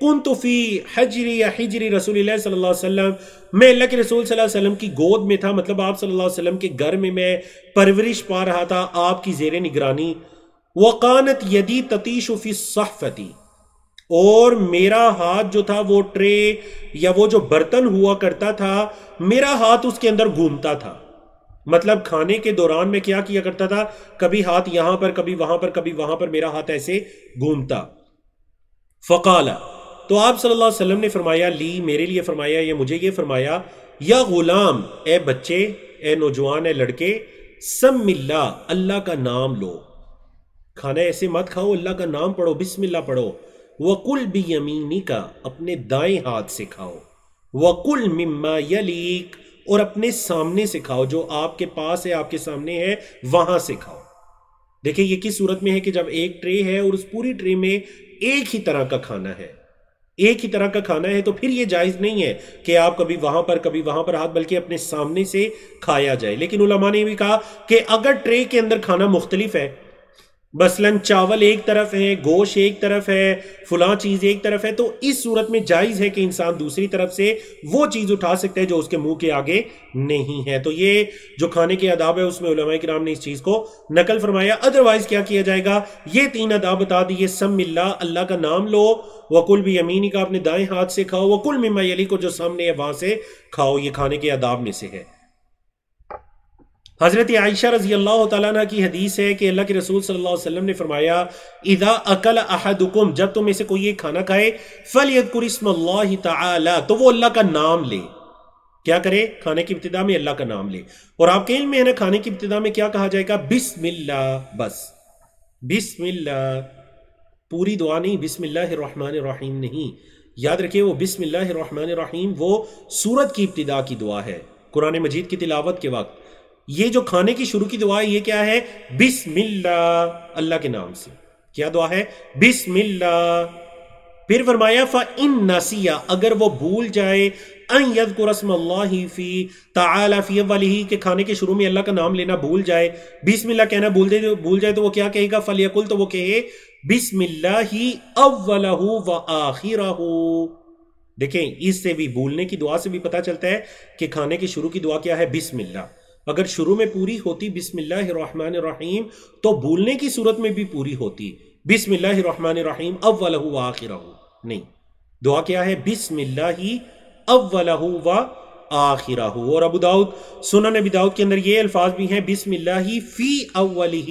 کنت فی حجری یا حجری رسول اللہ صلی اللہ علیہ وسلم، میں اللہ کے رسول صلی اللہ علیہ وسلم کی گود میں تھا، مطلب آپ صلی اللہ علیہ وسلم کے گھر میں پرورش پا رہا تھا آپ کی زیر نگرانی۔ وقانت یدی تتیش فی الصحفتی، اور میرا ہاتھ جو تھا وہ ٹرے یا وہ جو برتن ہوا کرتا تھا، میرا ہاتھ اس کے اندر گھومتا تھا، مطلب کھانے کے دوران میں کیا کیا کرتا تھا، کبھی ہاتھ یہاں پر، کبھی وہاں پر، کبھی وہاں پر، میرا ہاتھ ایسے گھومتا۔ فقال، تو آپ صلی اللہ علیہ وسلم نے فرمایا، لی، میرے لیے فرمایا، یا مجھے یہ فرمایا، یا غلام، اے بچے، اے نوجوان، اے لڑکے، سم اللہ، اللہ کا نام لو، کھانا ایسے مت کھاؤ، اللہ کا نام پڑھو، بسم اللہ پڑھو۔ وَقُلْ بِيَمِينِكَ، اپنے دائیں ہاتھ سے کھاؤ۔ وَقُلْ مِمَّا يَلِيكَ، اور اپنے سامنے سے کھاؤ، جو آپ کے پاس ہے، آپ کے سامنے ہے، وہاں سے کھاؤ۔ دیکھیں یہ کس صورت میں ہے کہ جب ایک ٹرے ہے اور اس پوری ٹرے میں ایک ہی طرح کا کھانا ہے، ایک ہی طرح کا کھانا ہے، تو پھر یہ جائز نہیں ہے کہ آپ کبھی وہاں پر کبھی وہاں پر ہاتھ، بلکہ اپنے سامنے سے کھایا جائے۔ لیکن علماء نے بھی کہا کہ اگر ٹرے کے اندر کھانا مختلف ہے، مثلاً چاول ایک طرف ہے، گوشت ایک طرف ہے، فلاں چیز ایک طرف ہے، تو اس صورت میں جائز ہے کہ انسان دوسری طرف سے وہ چیز اٹھا سکتا ہے جو اس کے منہ کے آگے نہیں ہے۔ تو یہ جو کھانے کے آداب ہے اس میں علماء کرام نے اس چیز کو نقل فرمایا۔ ادروائز کیا کیا جائے گا، یہ 3 آداب بتا دیے۔ سم اللہ، اللہ کا نام لو، وکل بیمینی کا، اپنے دائیں ہاتھ سے کھاؤ، وکل مما یلی کو جو سامنے ہے وہاں سے کھاؤ، یہ کھانے کے آداب میں سے ہے۔ حضرت عائشہ رضی اللہ تعالیٰ عنہ کی حدیث ہے کہ اللہ کے رسول صلی اللہ علیہ وسلم نے فرمایا، اذا اکل احدکم، جب تم میں سے کوئی ایک کھانا کھائے، فلیذکر اسم اللہ تعالی، تو وہ اللہ کا نام لے۔ کیا کرے؟ کھانے کی ابتدا میں اللہ کا نام لے۔ اور آپ کے علم میں ہے نا کھانے کی ابتدا میں کیا کہا جائے گا؟ بسم اللہ، بس بسم اللہ، پوری دعا نہیں، بسم اللہ الرحمن الرحیم نہیں۔ یاد رکھیں وہ بسم اللہ الرحمن الرحیم وہ سورت کی ابتدا کی دعا ہے، قرآن مجید کی تلاوت کے وقت۔ یہ جو کھانے کی شروع کی دعا ہے یہ کیا ہے؟ بسم اللہ، اللہ کے نام سے۔ کیا دعا ہے؟ بسم اللہ۔ پھر فرمایا فَإِن نَسِيَ، اگر وہ بھول جائے، ان یذکر اسم اللہ فی تعالی فی اولہ، کہ کھانے کے شروع میں اللہ کا نام لینا بھول جائے، بسم اللہ کہنا بھول جائے، تو وہ کیا کہے گا؟ فلیقل، تو وہ کہے بسم اللہ اولہ و آخرہ۔ دیکھیں اس سے بھی، بھولنے کی دعا سے بھی پتہ چلتا ہے کہ کھانے کی شروع کی دعا کیا ہے؟ بسم اللہ۔ اگر شروع میں پوری ہوتی بسم اللہ الرحمن الرحیم تو بھولنے کی صورت میں بھی پوری ہوتی بسم اللہ الرحمن الرحیم اولہ و آخرہ، نہیں، دعا کیا ہے؟ بسم اللہ اولہ و آخرہ۔ اور ابو داؤد، سنن ابی داؤد کے اندر یہ الفاظ بھی ہیں، بسم اللہ فی اولہ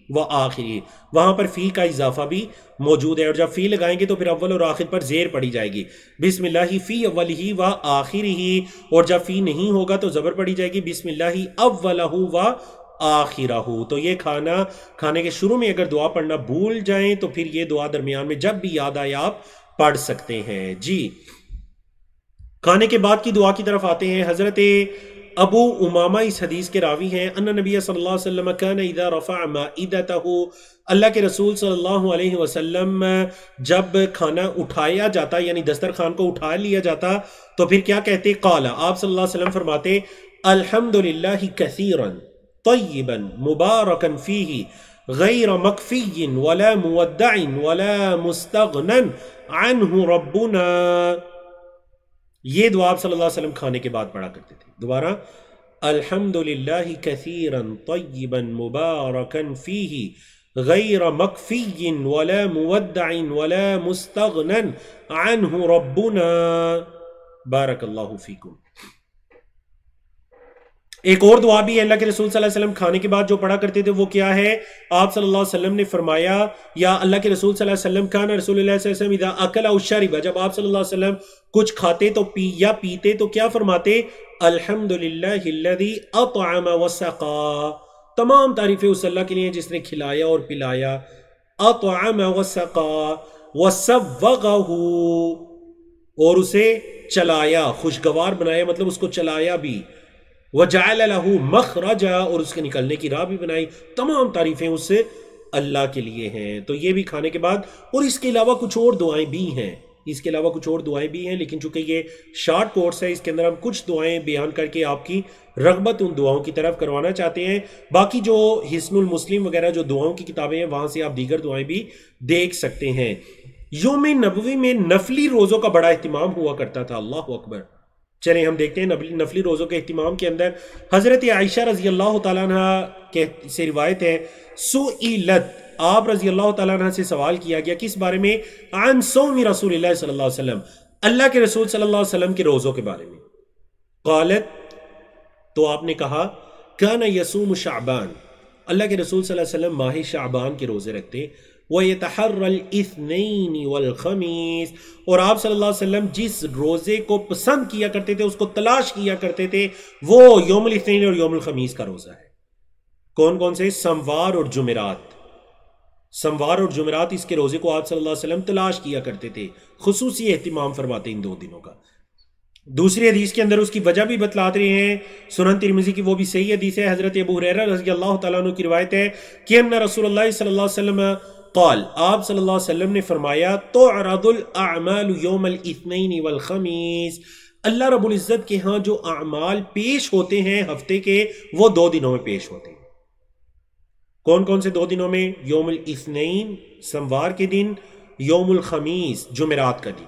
و آخری، وہاں پر فی کا اضافہ بھی موجود ہے، اور جب فی لگائیں گے تو پھر اول اور آخر پر زیر پڑی جائے گی، بسم اللہ فی اولہ و آخرہ، اور جب فی نہیں ہوگا تو زبر پڑی جائے گی، بسم اللہ اولہ و آخرہ۔ تو یہ کھانے کے شروع میں اگر دعا پڑھنا بھول جائیں تو پھر یہ دعا درمیان میں جب بھی یاد آئے آپ پڑھ سکتے ہیں۔ جی، کھانے کے بعد کی دعا کی طرف آتے ہیں۔ حضرت ابو امامہ اس حدیث کے راوی ہیں، ان نبی صلی اللہ علیہ وسلم کان اذا رفع مائدتہ، اللہ کے رسول صلی اللہ علیہ وسلم جب کھانا اٹھایا جاتا یعنی دسترخوان کو اٹھا لیا جاتا تو پھر کیا کہتے؟ قال، آپ صلی اللہ علیہ وسلم فرماتے، الحمدللہ کثیرا طیبا مبارکا فیہ غیر مکفی ولا مودع ولا مستغنا عنہ ربنا۔ یہ دعا آپ صلی اللہ علیہ وسلم کھانے کے بعد پڑھا کرتے تھے۔ دوبارہ، الحمدللہ کثیرا طیبا مبارکا فیہ غیر مکفی ولا مودع ولا مستغنا عنہ ربنا، بارک اللہ فیکم۔ ایک اور دعا بھی ہے اللہ کے رسول صلی اللہ علیہ وسلم کھانے کے بعد جو پڑھا کرتے تھے، وہ کیا ہے؟ آپ صلی اللہ علیہ وسلم نے فرمایا، یا اللہ کے رسول صلی اللہ علیہ وسلم کان رسول اللہ صلی اللہ علیہ وسلم اذا اکل او شرب، جب آپ صلی اللہ علیہ وسلم کچھ کھاتے تو یا پیتے تو کیا فرماتے؟ الحمدللہ الذی اطعم وسقا، تمام تعریفیں اس اللہ کے لیے جس نے کھلایا اور پلایا، اطعم وسقا وسوغہ، اور اسے چلایا، خوشگوار بنایا، مطلب اس کو چلایا بھی، وجعل له مخرجا، اور اس کے نکلنے کی راہ بھی بنائی۔ تمام تعریفیں اس سے اللہ کے لیے ہیں۔ تو یہ بھی کھانے کے بعد، اور اس کے علاوہ کچھ اور دعائیں بھی ہیں، لیکن چونکہ یہ شارٹ کورس ہے اس کے اندر ہم کچھ دعائیں بیان کر کے آپ کی رغبت ان دعاؤں کی طرف کروانا چاہتے ہیں۔ باقی جو حسن المسلم وغیرہ جو دعاؤں کی کتابیں ہیں وہاں سے آپ دیگر دعائیں بھی دیکھ سکتے ہیں۔ یوم نبوی میں نفلی روزوں کا بڑا اہتمام ہوا کرتا تھا، اللہ اکبر۔ چلیں ہم دیکھتے ہیں نفلی روزوں کے اہتمام کے اندر حضرت عائشہ رضی اللہ تعالیٰ عنہ سے روایت ہے، سئلت، آپ رضی اللہ تعالیٰ عنہ سے سوال کیا گیا کس بارے میں؟ عن صوم رسول اللہ صلی اللہ علیہ وسلم، اللہ کے رسول صلی اللہ علیہ وسلم کے روزوں کے بارے میں۔ قالت، تو آپ نے کہا، کان یصوم شعبان، اللہ کے رسول صلی اللہ علیہ وسلم ماہ شعبان کے روزے رکھتے، وَيَتَحَرَّ الْإِثْنَيْنِ وَالْخَمِيسِ، اور آپ صلی اللہ علیہ وسلم جس روزے کو پسند کیا کرتے تھے، اس کو تلاش کیا کرتے تھے، وہ یوم الاثنین اور یوم الخمیس کا روزہ ہے۔ کون کون سے؟ سموار اور جمعرات۔ سموار اور جمعرات اس کے روزے کو آپ صلی اللہ علیہ وسلم تلاش کیا کرتے تھے، خصوصی اہتمام فرماتے ان دو دنوں کا۔ دوسری حدیث کے اندر اس کی وجہ بھی بتلاتے رہے ہیں، سنن ترمذی کی وہ بھی صحیح حدیث ہے، حضرت ابو ہریرہ رضی اللہ تعالیٰ عنہ کی روایت ہے کہ ان رسول اللہ صلی اللہ علیہ وسلم قال، آپ صلی اللہ علیہ وسلم نے فرمایا تعرض الاعمال یوم الاثنین والخمیس، اللہ رب العزت کے ہاں جو اعمال پیش ہوتے ہیں ہفتے کے، وہ 2 دنوں میں پیش ہوتے ہیں۔ کون کون سے 2 دنوں میں؟ یوم الاثنین سموار کے دن، یوم الخمیس جمعرات کا دن۔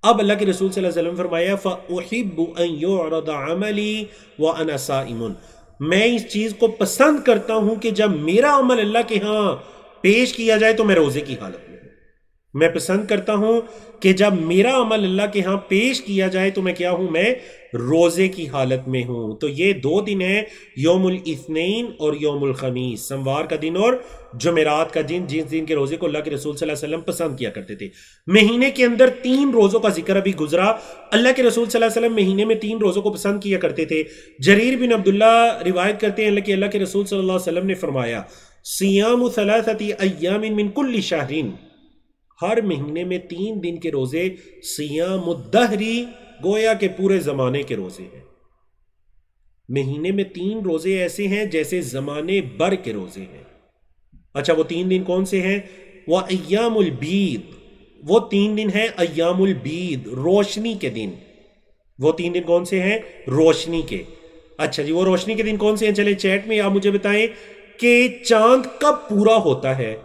اب اللہ کے رسول صلی اللہ علیہ وسلم فرمایا فَأُحِبُّ أَن يُعْرَضَ عَمَلِي وَأَنَا صَائِمٌ، میں اس چیز کو پسند کرتا ہوں کہ جب میرا عمل اللہ کے ہاں پیش کیا جائے تو میں روزے کی حالت میں ہوں۔ میں پسند کرتا ہوں کہ جب میرا عمل اللہ کے ہاں پیش کیا جائے تو میں کیا ہوں؟ میں روزے کی حالت میں ہوں۔ تو یہ 2 دن ہیں، یوم الاثنین اور یوم الخمیس، سموار کا دن اور جمعرات کا دن، جس دن کے روزے کو اللہ کے رسول صلی اللہ علیہ وسلم پسند کیا کرتے تھے۔ مہینے کے اندر 3 روزوں کا ذکر ابھی گزرا، اللہ کے رسول صلی اللہ علیہ وسلم مہینے میں 3 روزوں کو پسند کیا کرتے تھے۔ جریر بن عبداللہ روایت کرتے ہیں اللہ کے رسول صلی اللہ علیہ وسلم نے فرمایا صیام 3 ایام من کل شہر، ہر مہینے میں 3 دن کے روزے، صیام الدہری گویا کہ پورے زمانے کے روزے ہیں۔ مہینے میں 3 روزے ایسے ہیں جیسے زمانے بھر کے روزے ہیں۔ اچھا وہ 3 دن کون سے ہیں؟ وہ ایام البید، وہ 3 دن ہیں ایام البید، روشنی کے دن۔ وہ 3 دن کون سے ہیں؟ روشنی کے۔ اچھا جی وہ روشنی کے دن کون سے ہیں؟ چلے چیٹ میں آپ مجھے بتائیں کہ چاند کب پورا ہوتا ہے؟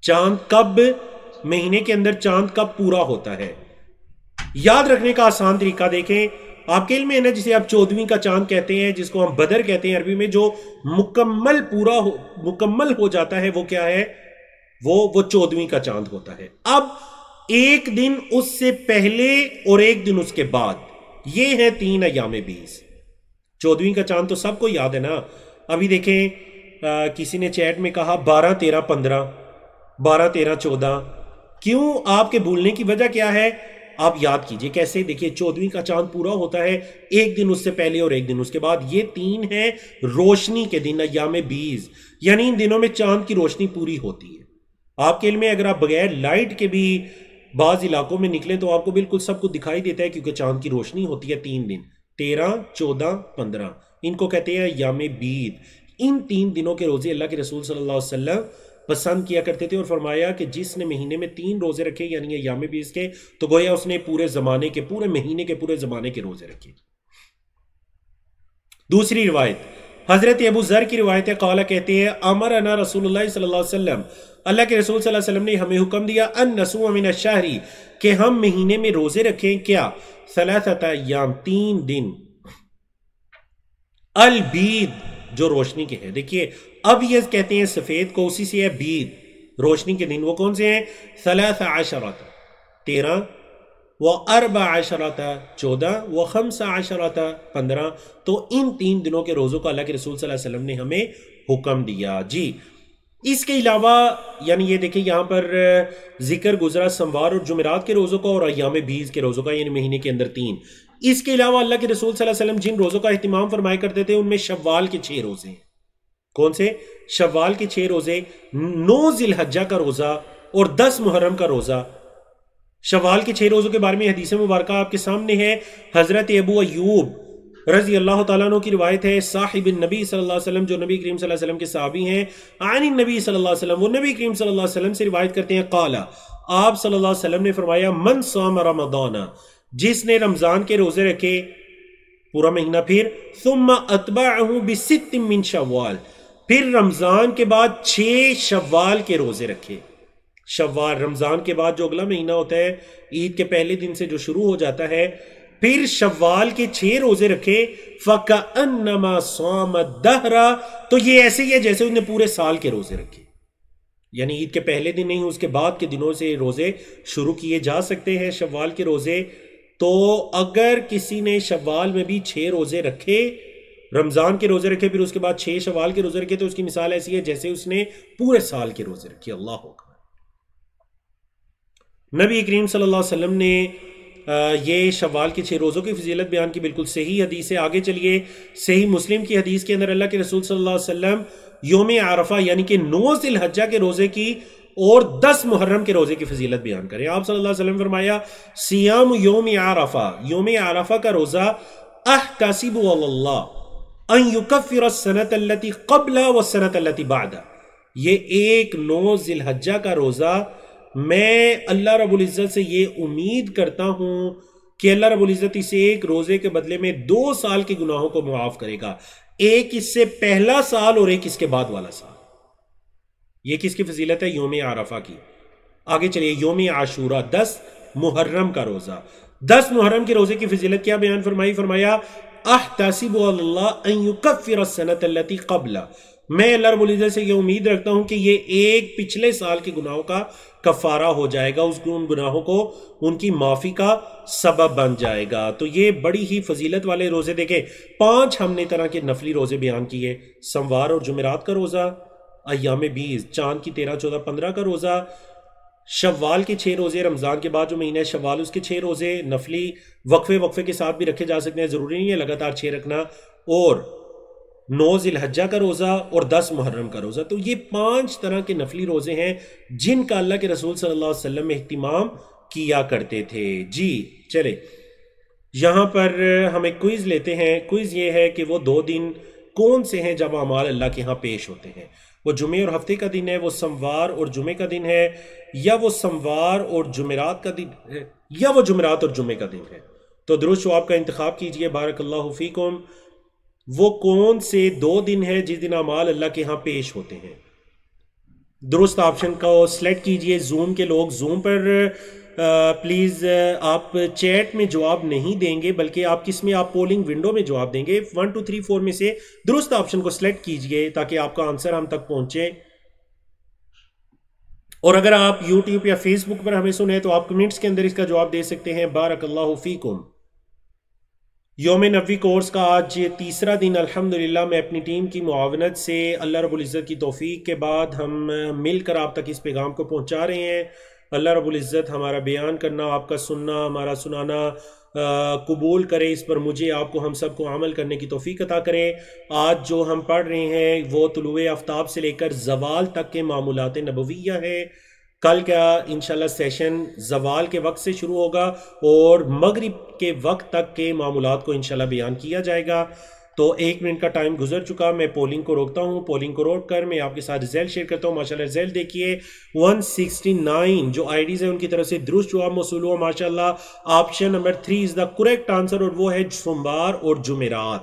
چاند کب، مہینے کے اندر چاند کب پورا ہوتا ہے؟ یاد رکھنے کا آسان طریقہ دیکھیں، آپ کے علم میں ہے نا جسے آپ 14ویں کا چاند کہتے ہیں، جس کو ہم بدر کہتے ہیں عربی میں، جو مکمل ہو جاتا ہے وہ کیا ہے؟ وہ 14ویں کا چاند ہوتا ہے۔ اب ایک دن اس سے پہلے اور ایک دن اس کے بعد، یہ ہے 3 ایام 20۔ 14ویں کا چاند تو سب کو یاد ہے نا۔ ابھی دیکھیں کسی نے چیٹ میں کہا 12 13 15، 12 13 14، کیوں؟ آپ کے بھولنے کی وجہ کیا ہے؟ آپ یاد کیجئے کیسے۔ دیکھیے 14ویں کا چاند پورا ہوتا ہے، ایک دن اس سے پہلے اور ایک دن اس کے بعد، یہ 3 ہیں روشنی کے دن، ایام 20، یعنی ان دنوں میں چاند کی روشنی پوری ہوتی ہے۔ آپ کے علم میں اگر آپ بغیر لائٹ کے بھی بعض علاقوں میں نکلیں تو آپ کو بالکل سب کو دکھائی دیتا ہے، کیونکہ چاند کی روشنی ہوتی ہے 3 دن، 13 14 15، ان کو کہتے ہیں ایام بید۔ ان 3 دنوں کے روزے اللہ کے رسول صلی اللہ علیہ وسلم پسند کیا کرتے تھے، اور فرمایا کہ جس نے مہینے میں 3 روزے رکھے یعنی ایام 20 کے، تو گویا اس نے پورے زمانے کے، پورے مہینے کے، پورے زمانے کے روزے رکھے۔ دوسری روایت حضرت ابو ذر کی روایت ہے، قال کہتے ہیں امرنا رسول اللہ صلی اللہ علیہ وسلم، اللہ کے رسول صلی اللہ علیہ وسلم نے ہمیں حکم دیا ان نصوم من الشہر، کہ ہم مہینے میں روزے رکھیں، کیا؟ 3 ایام، 3 دن، البید جو روشنی کے ہیں۔ دیکھیے اب یہ کہتے ہیں سفید کو، اسی سے ہے بید، روشنی کے دن۔ وہ کون سے ہیں؟ 13 13 و14 14 و15 15۔ تو ان 3 دنوں کے روزوں کا اللہ کے رسول صلی اللہ علیہ وسلم نے ہمیں حکم دیا جی۔ اس کے علاوہ یعنی یہ دیکھیں یہاں پر ذکر گزرا سموار اور جمعرات کے روزوں کا اور ایام 20 کے روزوں کا، یعنی مہینے کے اندر 3۔ اس کے علاوہ اللہ کے رسول صلی اللہ علیہ وسلم جن روزوں کا اہتمام فرمایا کرتے تھے ان میں شوال کے 6 روزے ہیں۔ کون سے؟ شوال کے 6 روزے، 9 ذی الحجہ کا روزہ اور 10 محرم کا روزہ۔ شوال کے 6 روزوں کے بارے میں حدیث مبارکہ آپ کے سامنے ہے۔ حضرت ابو ایوب رضی اللہ تعالیٰ عنہ کی روایت ہے، صاحب النبی صلی اللہ علیہ وسلم، جو نبی کریم صلی اللہ علیہ وسلم کے صحابی ہیں، عن النبی صلی اللہ علیہ وسلم، وہ نبی کریم صلی اللہ علیہ وسلم سے روایت کرتے ہیں، قال، آپ صلی اللہ علیہ وسلم نے فرمایا، من صام رمضان، جس نے رمضان کے روزے رکھے پورا مہینہ، پھر ثم اتبعہ بست من شوال، پھر رمضان کے بعد 6 شوال کے روزے رکھے۔ شوال رمضان کے بعد جو اگلا مہینہ ہوتا ہے، عید کے پہلے دن سے جو شروع ہو جاتا ہے، پھر شوال کے 6 روزے رکھے، فَكَأَنَّمَا صَامَ الدَّهْرَ، تو یہ ایسے ہی ہے جیسے انہیں پورے سال کے روزے رکھے۔ یعنی عید کے پہلے دن نہیں، اس کے بعد کے دنوں سے روزے شروع کیے جا سکتے ہیں شوال کے روزے۔ تو اگر کسی نے شوال میں بھی 6 روزے رکھے، رمضان کے روزے رکھے، پھر اس کے بعد 6 شوال کے روزے رکھے، تو اس کی مثال ایسی ہے جیسے اس نے پورے سال کے روزے رکھے۔ اللہ اکبر۔ نبی کریم صلی اللہ علیہ وسلم نے یہ شوال کے 6 روزوں کی فضیلت بیان کی، بالکل صحیح حدیث ہے۔ آگے چلیے، صحیح مسلم کی حدیث کے اندر اللہ کے رسول صلی اللہ علیہ وسلم یوم عرفہ یعنی کہ 9 ذی الحجہ کے روزے کی اور 10 محرم کے روزے کی فضیلت بیان کریں۔ آپ صلی اللہ علیہ وسلم فرمایا سیام یوم عرفہ، یوم عرفہ کا روزہ احتسب علی اللہ ان یکفر السنۃ التي قبل والسنۃ التي بعد، یہ 1 ذی الحجہ کا روزہ میں اللہ رب العزت سے یہ امید کرتا ہوں کہ اللہ رب العزت اسے 1 روزے کے بدلے میں 2 سال کے گناہوں کو معاف کرے گا، ایک اس سے پہلا سال اور ایک اس کے بعد والا سال۔ یہ کس کی فضیلت ہے؟ یوم عرفہ کی۔ آگے چلیے یوم عاشورہ 10 محرم کا روزہ، 10 محرم کے روزے کی فضیلت کیا بیان فرمائی؟ فرمایا احتسب علی اللہ ان یکفر السنۃ التي قبل، میں اللہ رب العزت سے یہ امید رکھتا ہوں کہ یہ ایک پچھلے سال کے گناہوں کا کفارہ ہو جائے گا، ان گناہوں کو ان کی معافی کا سبب بن جائے گا۔ تو یہ بڑی ہی فضیلت والے روزے دیکھیں، 5 ہم نے طرح کے نفلی روزے بیان کیے، سموار اور جمعرات کا روزہ، ایام 20 چاند کی 13 14 15 کا روزہ، شوال کے 6 روزے، رمضان کے بعد جو مہینہ ہے شوال اس کے 6 روزے نفلی وقفے کے ساتھ بھی رکھے جا سکتے ہیں، ضروری نہیں ہے لگاتار 6 رکھنا، اور 9 ذی الحجہ کا روزہ اور 10 محرم کا روزہ۔ تو یہ 5 طرح کے نفلی روزے ہیں جن کا اللہ کے رسول صلی اللہ علیہ وسلم اہتمام کیا کرتے تھے۔ جی چلے یہاں پر ہم ایک کوئز لیتے ہیں۔ کوئز یہ ہے کہ وہ 2 دن کون سے ہیں جب اعمال اللہ کے ہاں پیش ہوتے ہیں؟ وہ جمعے اور ہفتے کا دن ہے، وہ سموار اور جمعے کا دن ہے، یا وہ سموار اور جمعرات کا دن ہے، یا وہ جمعرات اور جمعے کا دن ہے؟ تو درست جواب کا انتخاب کیجئے، بارک اللہ فیکم۔ وہ کون سے 2 دن ہیں جس دن اعمال اللہ کے ہاں پیش ہوتے ہیں؟ درست آپشن کو سلیکٹ کیجئے۔ زوم کے لوگ زوم پر پلیز آپ چیٹ میں جواب نہیں دیں گے، بلکہ آپ کس میں؟ آپ پولنگ ونڈو میں جواب دیں گے۔ 1 2 3 4 میں سے درست آپشن کو سلیکٹ کیجئے تاکہ آپ کا آنسر ہم تک پہنچے۔ اور اگر آپ یوٹیوب یا فیس بک پر ہمیں سنیں تو آپ کمنٹس کے اندر اس کا جواب دے سکتے ہیں، بارک اللہ فیکم۔ یوم نبوی کورس کا آج 3را دن الحمدللہ میں اپنی ٹیم کی معاونت سے اللہ رب العزت کی توفیق کے بعد ہم مل کر آپ تک اس پیغام کو پہنچا رہے ہیں۔ اللہ رب العزت ہمارا بیان کرنا، آپ کا سننا، ہمارا سنانا قبول کرے، اس پر مجھے، آپ کو، ہم سب کو عمل کرنے کی توفیق عطا کرے۔ آج جو ہم پڑھ رہے ہیں وہ طلوع آفتاب سے لے کر زوال تک کے معمولات نبویہ ہے۔ کل کا انشاءاللہ سیشن زوال کے وقت سے شروع ہوگا اور مغرب کے وقت تک کے معمولات کو انشاءاللہ بیان کیا جائے گا۔ تو 1 منٹ کا ٹائم گزر چکا، میں پولنگ کو روکتا ہوں۔ پولنگ کو روک کر میں آپ کے ساتھ رزلٹ شیئر کرتا ہوں۔ ماشاءاللہ رزلٹ دیکھیے 169 جو آئی ڈیز ہیں ان کی طرف سے درست جواب موصول ہوا ماشاءاللہ۔ Option number 3 is the correct answer, اور وہ ہے سوموار اور جمعرات۔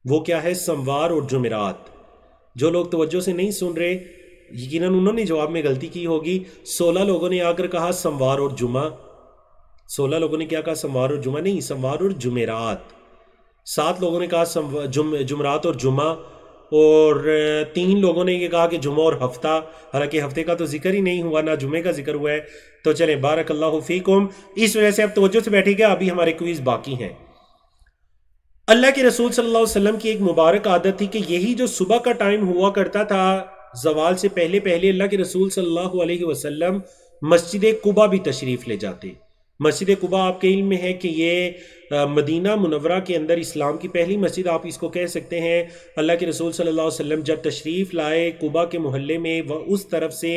وہ کیا ہے؟ سموار اور جمعرات۔ جو لوگ توجہ سے نہیں سن رہے یقیناً انہوں نے جواب میں غلطی کی ہوگی۔ 16 لوگوں نے آ کر کہا سموار اور جمعہ، 16 لوگوں نے کیا کہا؟ سموار اور جمعہ نہیں، سموار اور جمعرات۔ 7 لوگوں نے کہا جمعرات اور جمعہ، اور 3 لوگوں نے یہ کہا کہ جمعہ اور ہفتہ، حالانکہ ہفتے کا تو ذکر ہی نہیں ہوا، نہ جمعے کا ذکر ہوا ہے۔ تو چلیں بارک اللہ فیکم۔ اس وجہ سے اب توجہ سے بیٹھے گا، ابھی ہمارے کوئز باقی ہیں۔ اللہ کے رسول صلی اللہ علیہ وسلم کی ایک مبارک عادت تھی کہ یہی جو صبح کا ٹائم ہوا کرتا تھا زوال سے پہلے اللہ کے رسول صلی اللہ علیہ وسلم مسجد قباء بھی تشریف لے جاتے۔ مسجد قباء آپ کے علم میں ہے کہ یہ مدینہ منورہ کے اندر اسلام کی پہلی مسجد آپ اس کو کہہ سکتے ہیں۔ اللہ کے رسول صلی اللہ علیہ وسلم جب تشریف لائے قباء کے محلے میں، وہ اس طرف سے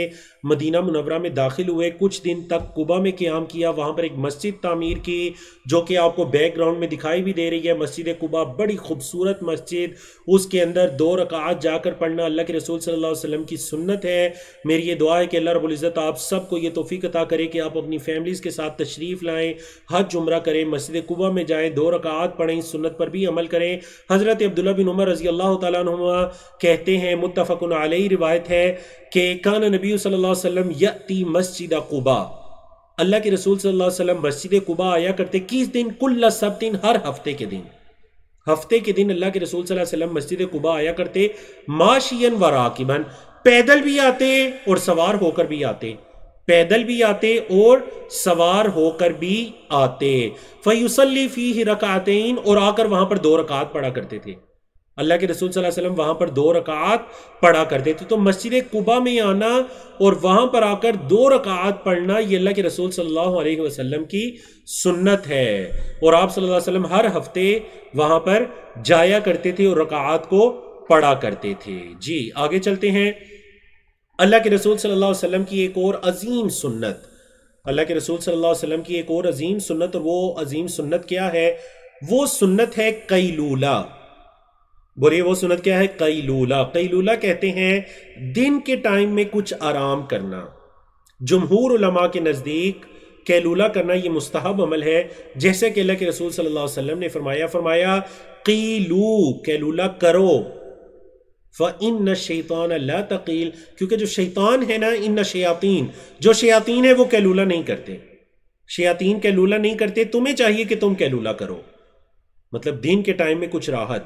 مدینہ منورہ میں داخل ہوئے، کچھ دن تک قباء میں قیام کیا، وہاں پر ایک مسجد تعمیر کی جو کہ آپ کو بیک گراؤنڈ میں دکھائی بھی دے رہی ہے۔ مسجد قباء بڑی خوبصورت مسجد، اس کے اندر 2 رکعات جا کر پڑھنا اللہ کے رسول صلی اللہ علیہ وسلم کی سنت ہے۔ میری یہ دعا ہے کہ اللہ رب العزت آپ سب کو یہ توفیق عطا کرے کہ آپ اپنی فیملیز کے ساتھ تشریف لائیں، حج عمرہ کریں، مسجد قباء میں جائیں، 2 رکعات پڑھیں، سنت پر بھی عمل کریں۔ حضرت عبداللہ بن عمر رضی اللہ تعالیٰ عنہما کہتے ہیں، متفق علیہ روایت ہے کہ کان نبی صلی اللہ علیہ وسلم یأتی مسجد قباء، اللہ کے رسول صلی اللہ علیہ وسلم مسجد قباء آیا کرتے، کس دن؟ کل سبت، ہر ہفتے کے دن، ہفتے کے دن اللہ کے رسول صلی اللہ علیہ وسلم مسجد قباء آیا کرتے، ماشین و راکبن، پیدل بھی آتے اور سوار ہو کر بھی آتے، پیدل بھی آتے اور سوار ہو کر بھی آتے۔ فیصلی فیہ رکعتین، اور آ کر وہاں پر 2 رکعات پڑھا کرتے تھے۔ اللہ کے رسول صلی اللہ علیہ وسلم وہاں پر 2 رکعات پڑھا کرتے تھے۔ تو مسجد قباء میں آنا اور وہاں پر آ کر 2 رکعات پڑھنا یہ اللہ کے رسول صلی اللہ علیہ وسلم کی سنت ہے، اور آپ صلی اللہ علیہ وسلم ہر ہفتے وہاں پر جایا کرتے تھے اور رکعات کو پڑھا کرتے تھے۔ جی آگے چلتے ہیں۔ اللہ کے رسول صلی اللہ علیہ وسلم کی ایک اور عظیم سنت، اللہ کے رسول صلی اللہ علیہ وسلم کی ایک اور عظیم سنت، اور وہ عظیم سنت کیا ہے؟ وہ سنت ہے قیلولہ۔ بولیے وہ سنت کیا ہے؟ قیلولہ۔ قیلولہ کہتے ہیں دن کے ٹائم میں کچھ آرام کرنا۔ جمہور علماء کے نزدیک قیلولہ کرنا یہ مستحب عمل ہے، جیسے کہ اللہ کے رسول صلی اللہ علیہ وسلم نے فرمایا قیلو، قیلولہ کرو، فَإِنَّ الشَّيْطَانَ لَا تَقِيل، کیونکہ جو شیطان ہے نا، ان شیاطین، جو شیاطین ہے وہ قیلولہ نہیں کرتے، شیاطین قیلولہ نہیں کرتے، تمہیں چاہیے کہ تم قیلولہ کرو۔ مطلب دن کے ٹائم میں کچھ راحت۔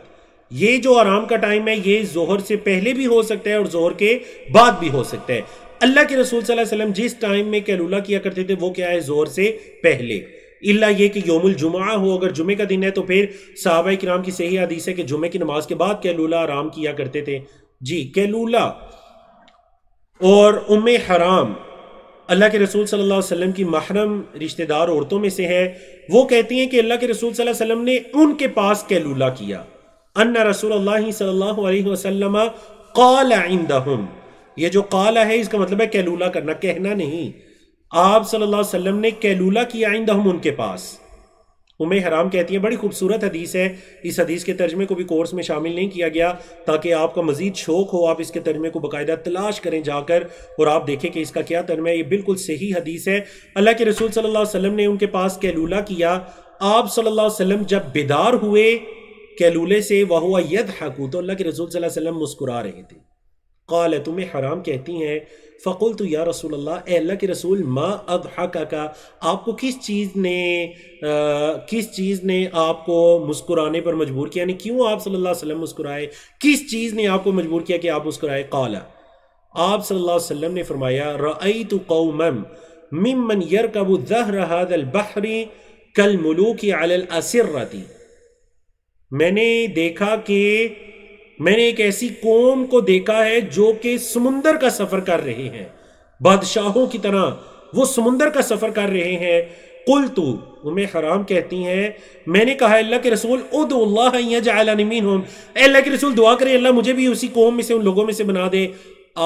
یہ جو آرام کا ٹائم ہے یہ ظہر سے پہلے بھی ہو سکتا ہے اور ظہر کے بعد بھی ہو سکتا ہے۔ اللہ کے رسول صلی اللہ علیہ وسلم جس ٹائم میں قیلولہ کیا کرتے تھے وہ کیا ہے؟ ظہر سے پہلے، اللہ یہ کہ یوم الجمعہ ہو، اگر جمعے کا دن ہے تو پھر صحابہ کرام کی صحیح حدیث ہے کہ جمعے کی نماز کے بعد قیلولہ آرام کیا کرتے تھے۔ جی قیلولہ۔ اور ام حرام اللہ کے رسول صلی اللہ علیہ وسلم کی محرم رشتہ دار عورتوں میں سے ہے، وہ کہتی ہیں کہ اللہ کے رسول صلی اللہ علیہ وسلم نے ان کے پاس قیلولہ کیا۔ ان رسول اللہ صلی اللہ علیہ وسلم قال عندهم، یہ جو قال ہے اس کا مطلب ہے قیلولہ کرنا، کہنا نہیں۔ آپ صلی اللہ علیہ وسلم نے قیلولہ کیا عندهم، ان کے پاس۔ ام حرام کہتی ہیں، بڑی خوبصورت حدیث ہے، اس حدیث کے ترجمے کو بھی کورس میں شامل نہیں کیا گیا تاکہ آپ کا مزید شوق ہو، آپ اس کے ترجمے کو باقاعدہ تلاش کریں جا کر اور آپ دیکھیں کہ اس کا کیا ترجمہ ہے۔ یہ بالکل صحیح حدیث ہے۔ اللہ کے رسول صلی اللہ علیہ وسلم نے ان کے پاس قیلولہ کیا۔ آپ صلی اللہ علیہ وسلم جب بیدار ہوئے قیلولے سے، وَهُوَ يَضْحَكُ، تو اللہ کے رسول صلی اللہ علیہ وسلم مسکرا رہے تھے۔ قالت ام حرام کہتی ہیں، فقلت یا رسول اللہ، اے اللہ کے رسول، ما اضحکک، آپ کو کس چیز نے آپ کو مسکرانے پر مجبور کیا، یعنی کیوں آپ صلی اللہ علیہ وسلم مسکرائے، کس چیز نے آپ کو مجبور کیا کہ آپ مسکرائے؟ قال، آپ صلی اللہ علیہ وسلم نے فرمایا، رأیت قوما ممن یرکب ظہر هذا البحر کالملوک علی الاسرۃ، میں نے دیکھا کہ میں نے ایک ایسی قوم کو دیکھا ہے جو کہ سمندر کا سفر کر رہے ہیں، بادشاہوں کی طرح وہ سمندر کا سفر کر رہے ہیں۔ قلت، ام حرام کہتی ہیں، میں نے کہا اللہ کے رسول، ادعو اللہ ان یجعلنی منہم، اے اللہ کے رسول دعا کریں اللہ مجھے بھی اسی قوم میں سے، ان لوگوں میں سے بنا دے۔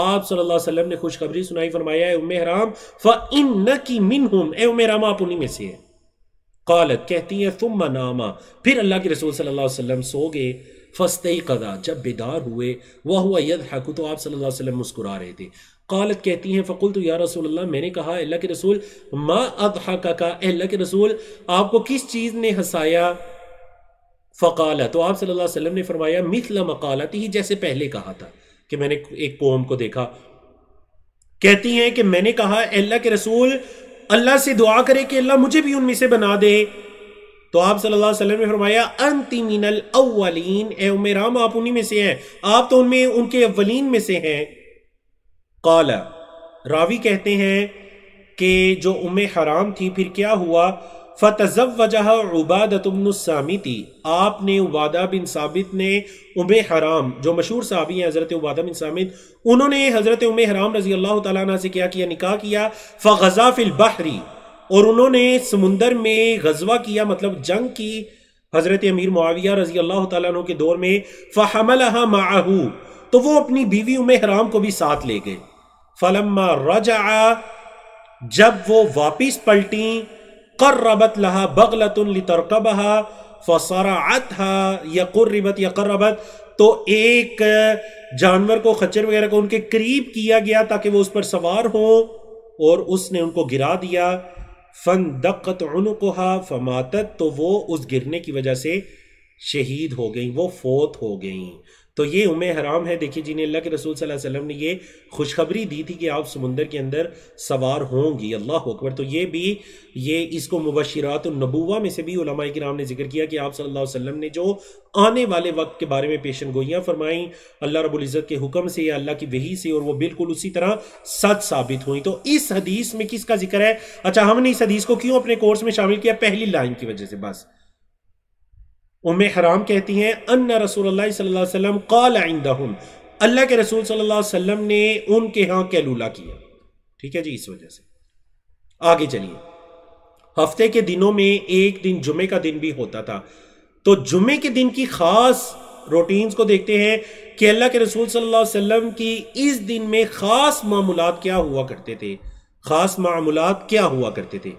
آپ صلی اللہ علیہ وسلم نے خوشخبری سنائی، فرمایا، اے ام حرام فإنکی منہم، اے ام حرام آپ انہی میں سے ہیں۔ قالت، کہتی ہیں، ثم ناما، پھر اللہ کے رسول صلی اللہ علیہ وسلم سو گئے، فاستيقظ، جب بیدار ہوئے، وهو يضحك، تو آپ صلی اللہ علیہ وسلم مسکرا رہے تھے۔ قالت، کہتی ہیں، فقلت یا رسول اللہ، میں نے کہا اللہ کے رسول، ما اضحکک، اے اللہ کے رسول آپ کو کس چیز نے ہنسایا؟ فقال، تو آپ صلی اللہ علیہ وسلم نے فرمایا، مثل مقالتی، جیسے پہلے کہا تھا کہ میں نے ایک قوم کو دیکھا۔ کہتی ہیں کہ میں نے کہا اے اللہ کے رسول اللہ سے دعا کرے کہ اللہ مجھے بھی ان میں سے بنا دے۔ تو آپ صلی اللہ علیہ وسلم نے فرمایا، انتی من الاولین، اے ام حرام آپ انہی میں سے ہیں، آپ تو ان کے اولین میں سے ہیں۔ قال، راوی کہتے ہیں کہ جو ام حرام تھی پھر کیا ہوا، فتزوجها عبادۃ بن الصامت، آپ نے عبادہ بن ثابت نے ام حرام، جو مشہور صحابی ہیں حضرت عبادہ بن ثابت، انہوں نے حضرت ام حرام رضی اللہ تعالیٰ عنہ سے کیا نکاح کیا، فغزا فی البحر، اور انہوں نے سمندر میں غزوہ کیا، مطلب جنگ کی، حضرت امیر معاویہ رضی اللہ تعالیٰ عنہ کے دور میں، فحملها معه، تو وہ اپنی بیوی ام حرام کو بھی ساتھ لے گئے۔ فلما رجع، جب وہ واپس پلٹیں، قربت لها بغلۃ لترکبها فصرعتها، یا قربت، تو ایک جانور کو، خچر وغیرہ کو ان کے قریب کیا گیا تاکہ وہ اس پر سوار ہوں، اور اس نے ان کو گرا دیا۔ فندقت عنقها فماتت، تو وہ اس گرنے کی وجہ سے شہید ہو گئیں، وہ فوت ہو گئیں۔ تو یہ ام حرام ہے، دیکھیے جنہیں اللہ کے رسول صلی اللہ علیہ وسلم نے یہ خوشخبری دی تھی کہ آپ سمندر کے اندر سوار ہوں گی۔ اللہ اکبر۔ تو یہ اس کو مبشرات النبوہ میں سے بھی علماء کرام نے ذکر کیا کہ آپ صلی اللہ علیہ وسلم نے جو آنے والے وقت کے بارے میں پیشن گوئیاں فرمائیں اللہ رب العزت کے حکم سے یا اللہ کی وحی سے، اور وہ بالکل اسی طرح سچ ثابت ہوئیں۔ تو اس حدیث میں کس کا ذکر ہے؟ اچھا، ہم نے اس حدیث کو کیوں اپنے کورس میں شامل کیا؟ پہلی لائن کی وجہ سے بس۔ ام حرام کہتی ہیں، ان رسول اللہ صلی اللہ علیہ وسلم قال عندهم، اللہ کے رسول صلی اللہ علیہ وسلم نے ان کے ہاں قیلولہ کیا۔ ٹھیک ہے جی، اس وجہ سے آگے چلیے۔ ہفتے کے دنوں میں ایک دن جمعے کا دن بھی ہوتا تھا، تو جمعے کے دن کی خاص روٹینز کو دیکھتے ہیں کہ اللہ کے رسول صلی اللہ علیہ وسلم کی اس دن میں خاص معمولات کیا ہوا کرتے تھے، خاص معمولات کیا ہوا کرتے تھے۔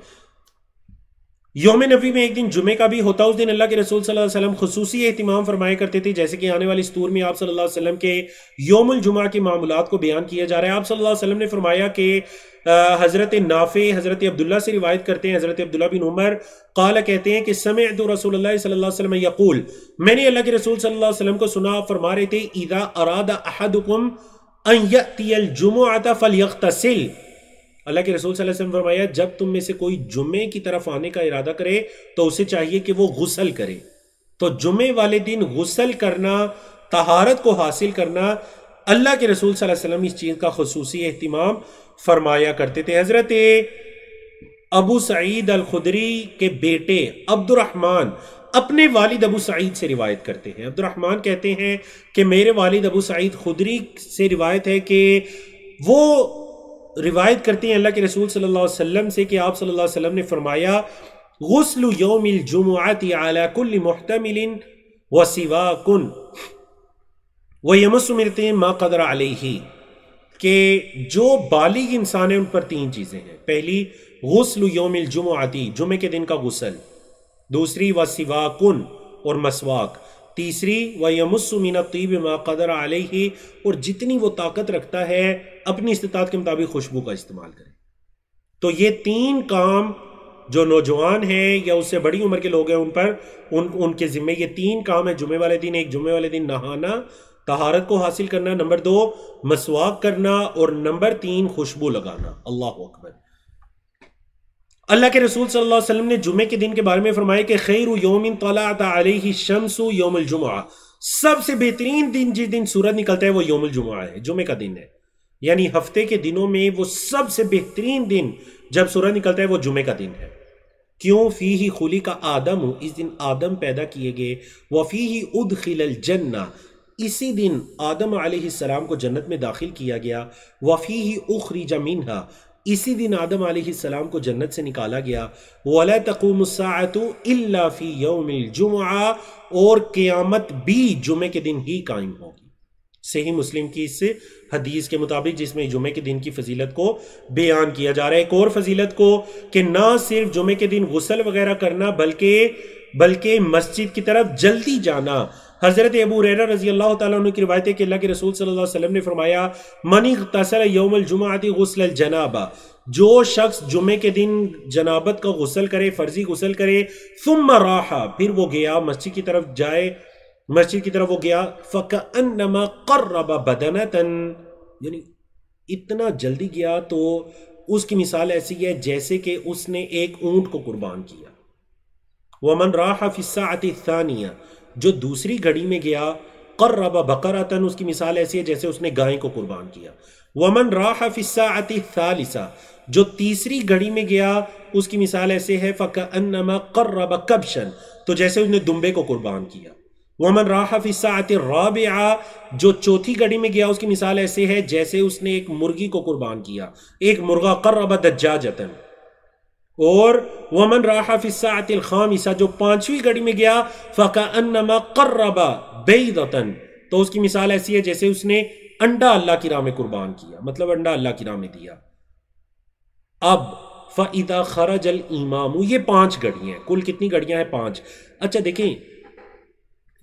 یوم نبی میں ایک دن جمعے کا بھی ہوتا، اس دن اللہ کے رسول صلی اللہ علیہ وسلم خصوصی اہتمام فرمایا کرتے تھے، جیسے کہ آنے والی سطور میں آپ صلی اللہ علیہ وسلم کے یوم الجمعہ کے معمولات کو بیان کیا جا رہا ہے۔ آپ صلی اللہ علیہ وسلم نے فرمایا کہ حضرت نافع حضرت عبداللہ سے روایت کرتے ہیں، حضرت عبداللہ بن عمر قال کہتے ہیں کہ سمعت رسول اللہ صلی اللہ علیہ وسلم یقول، میں نے اللہ کے رسول صلی اللہ علیہ وسلم کو سنا، فرما رہے تھے اذا اراد احدکم ان یأتی الجمعۃ فلیغتسل، اللہ کے رسول صلی اللہ علیہ وسلم فرمایا جب تم میں سے کوئی جمعے کی طرف آنے کا ارادہ کرے تو اسے چاہیے کہ وہ غسل کرے۔ تو جمعے والے دن غسل کرنا، طہارت کو حاصل کرنا، اللہ کے رسول صلی اللہ علیہ وسلم اس چیز کا خصوصی اہتمام فرمایا کرتے تھے۔ حضرت ابو سعید الخدری کے بیٹے عبد الرحمن اپنے والد ابو سعید سے روایت کرتے ہیں۔ عبد الرحمن کہتے ہیں کہ میرے والد ابو سعید خدری سے روایت ہے کہ وہ روایت کرتے ہیں اللہ کے رسول صلی اللہ علیہ وسلم سے کہ آپ صلی اللہ علیہ وسلم نے فرمایا غسل یوم الجمعۃ علی کل محتمل وسواک ویمس مرتے ما قدر علیہ، کہ جو بالغ انسان ہے ان پر تین چیزیں ہیں۔ پہلی غسل یوم الجمعۃ، جمعے کے دن کا غسل، دوسری وسواکن اور مسواک، تیسری وَيَمُسُّ مِنَ الطِّيبِ مَا قَدَرَ عَلَيْهِ، اور جتنی وہ طاقت رکھتا ہے اپنی استطاعت کے مطابق خوشبو کا استعمال کرے۔ تو یہ تین کام جو نوجوان ہیں یا اس سے بڑی عمر کے لوگ ہیں ان پر ان کے ذمہ یہ تین کام ہے جمعے والے دن۔ ایک جمعے والے دن نہانا، طہارت کو حاصل کرنا، نمبر 2 مسواک کرنا، اور نمبر 3 خوشبو لگانا۔ اللہ اکبر۔ اللہ کے رسول صلی اللہ علیہ وسلم نے جمعے کے دن کے بارے میں فرمایا کہ خیر یوم طلعت علیہ الشمس یوم الجمعہ، سب سے بہترین دن جس دن سورج نکلتا ہے وہ یوم الجمعہ ہے، جمعے کا دن ہے، یعنی ہفتے کے دنوں میں وہ سب سے بہترین دن جب سورج نکلتا ہے وہ جمعے کا دن ہے۔ کیوں؟ فیہ خلق آدم، اس دن آدم پیدا کیے گئے، وفیہ ادخل الجنہ، اسی دن آدم علیہ السلام کو جنت میں داخل کیا گیا، وفیہ اخرج منہا، اسی دن آدم علیہ السلام کو جنت سے نکالا گیا، وَلَا تَقُومُ السَّاعَةُ إِلَّا فِي يَوْمِ الْجُمْعَةِ، اور قیامت بھی جمعے کے دن ہی قائم ہوگی۔ صحیح مسلم کی اس حدیث کے مطابق جس میں جمعے کے دن کی فضیلت کو بیان کیا جا رہا ہے۔ ایک اور فضیلت کو کہ نہ صرف جمعے کے دن غسل وغیرہ کرنا بلکہ مسجد کی طرف جلدی جانا۔ حضرت ابو ہریرہ رضی اللہ تعالیٰ عنہ کی روایت ہے کہ اللہ کے رسول صلی اللہ علیہ وسلم نے فرمایا من اغتسل یوم الجمعۃ غسل الجنابہ، جو شخص جمعے کے دن جنابت کا غسل کرے، فرضی غسل کرے، ثم راح، پھر وہ گیا مسجد کی طرف وہ گیا، فکأنما قرب بدنۃ، یعنی اتنا جلدی گیا تو اس کی مثال ایسی ہے جیسے کہ اس نے ایک اونٹ کو قربان کیا۔ ومن راح فی الساعۃ الثانیہ، جو دوسری گھڑی میں گیا، قرب بقرۃ، اس کی مثال ایسی ہے جیسے اس نے گائے کو قربان کیا۔ ومن راح فی الساعۃ الثالثہ، جو تیسری گھڑی میں گیا اس کی مثال ایسے ہے فکأنما قرب کبشا، تو جیسے اس نے دمبے کو قربان کیا۔ ومن راح فی الساعۃ الرابعہ، جو چوتھی گھڑی میں گیا اس کی مثال ایسے ہے جیسے اس نے ایک مرغی کو قربان کیا، ایک مرغا، قرب دجاجۃ۔ اور ومن راح فی الساعۃ الخامسہ، جو پانچویں گھڑی میں گیا، فکأنما قرب بیضۃ، تو اس کی مثال ایسی ہے جیسے اس نے انڈا اللہ کی راہ میں قربان کیا، مطلب انڈا اللہ کی راہ میں دیا۔ اب فَإِذَا خَرَجَ الْإِمَامُ، یہ 5 گھڑیاں ہیں، کل کتنی گھڑیاں ہیں؟ 5۔ اچھا دیکھیں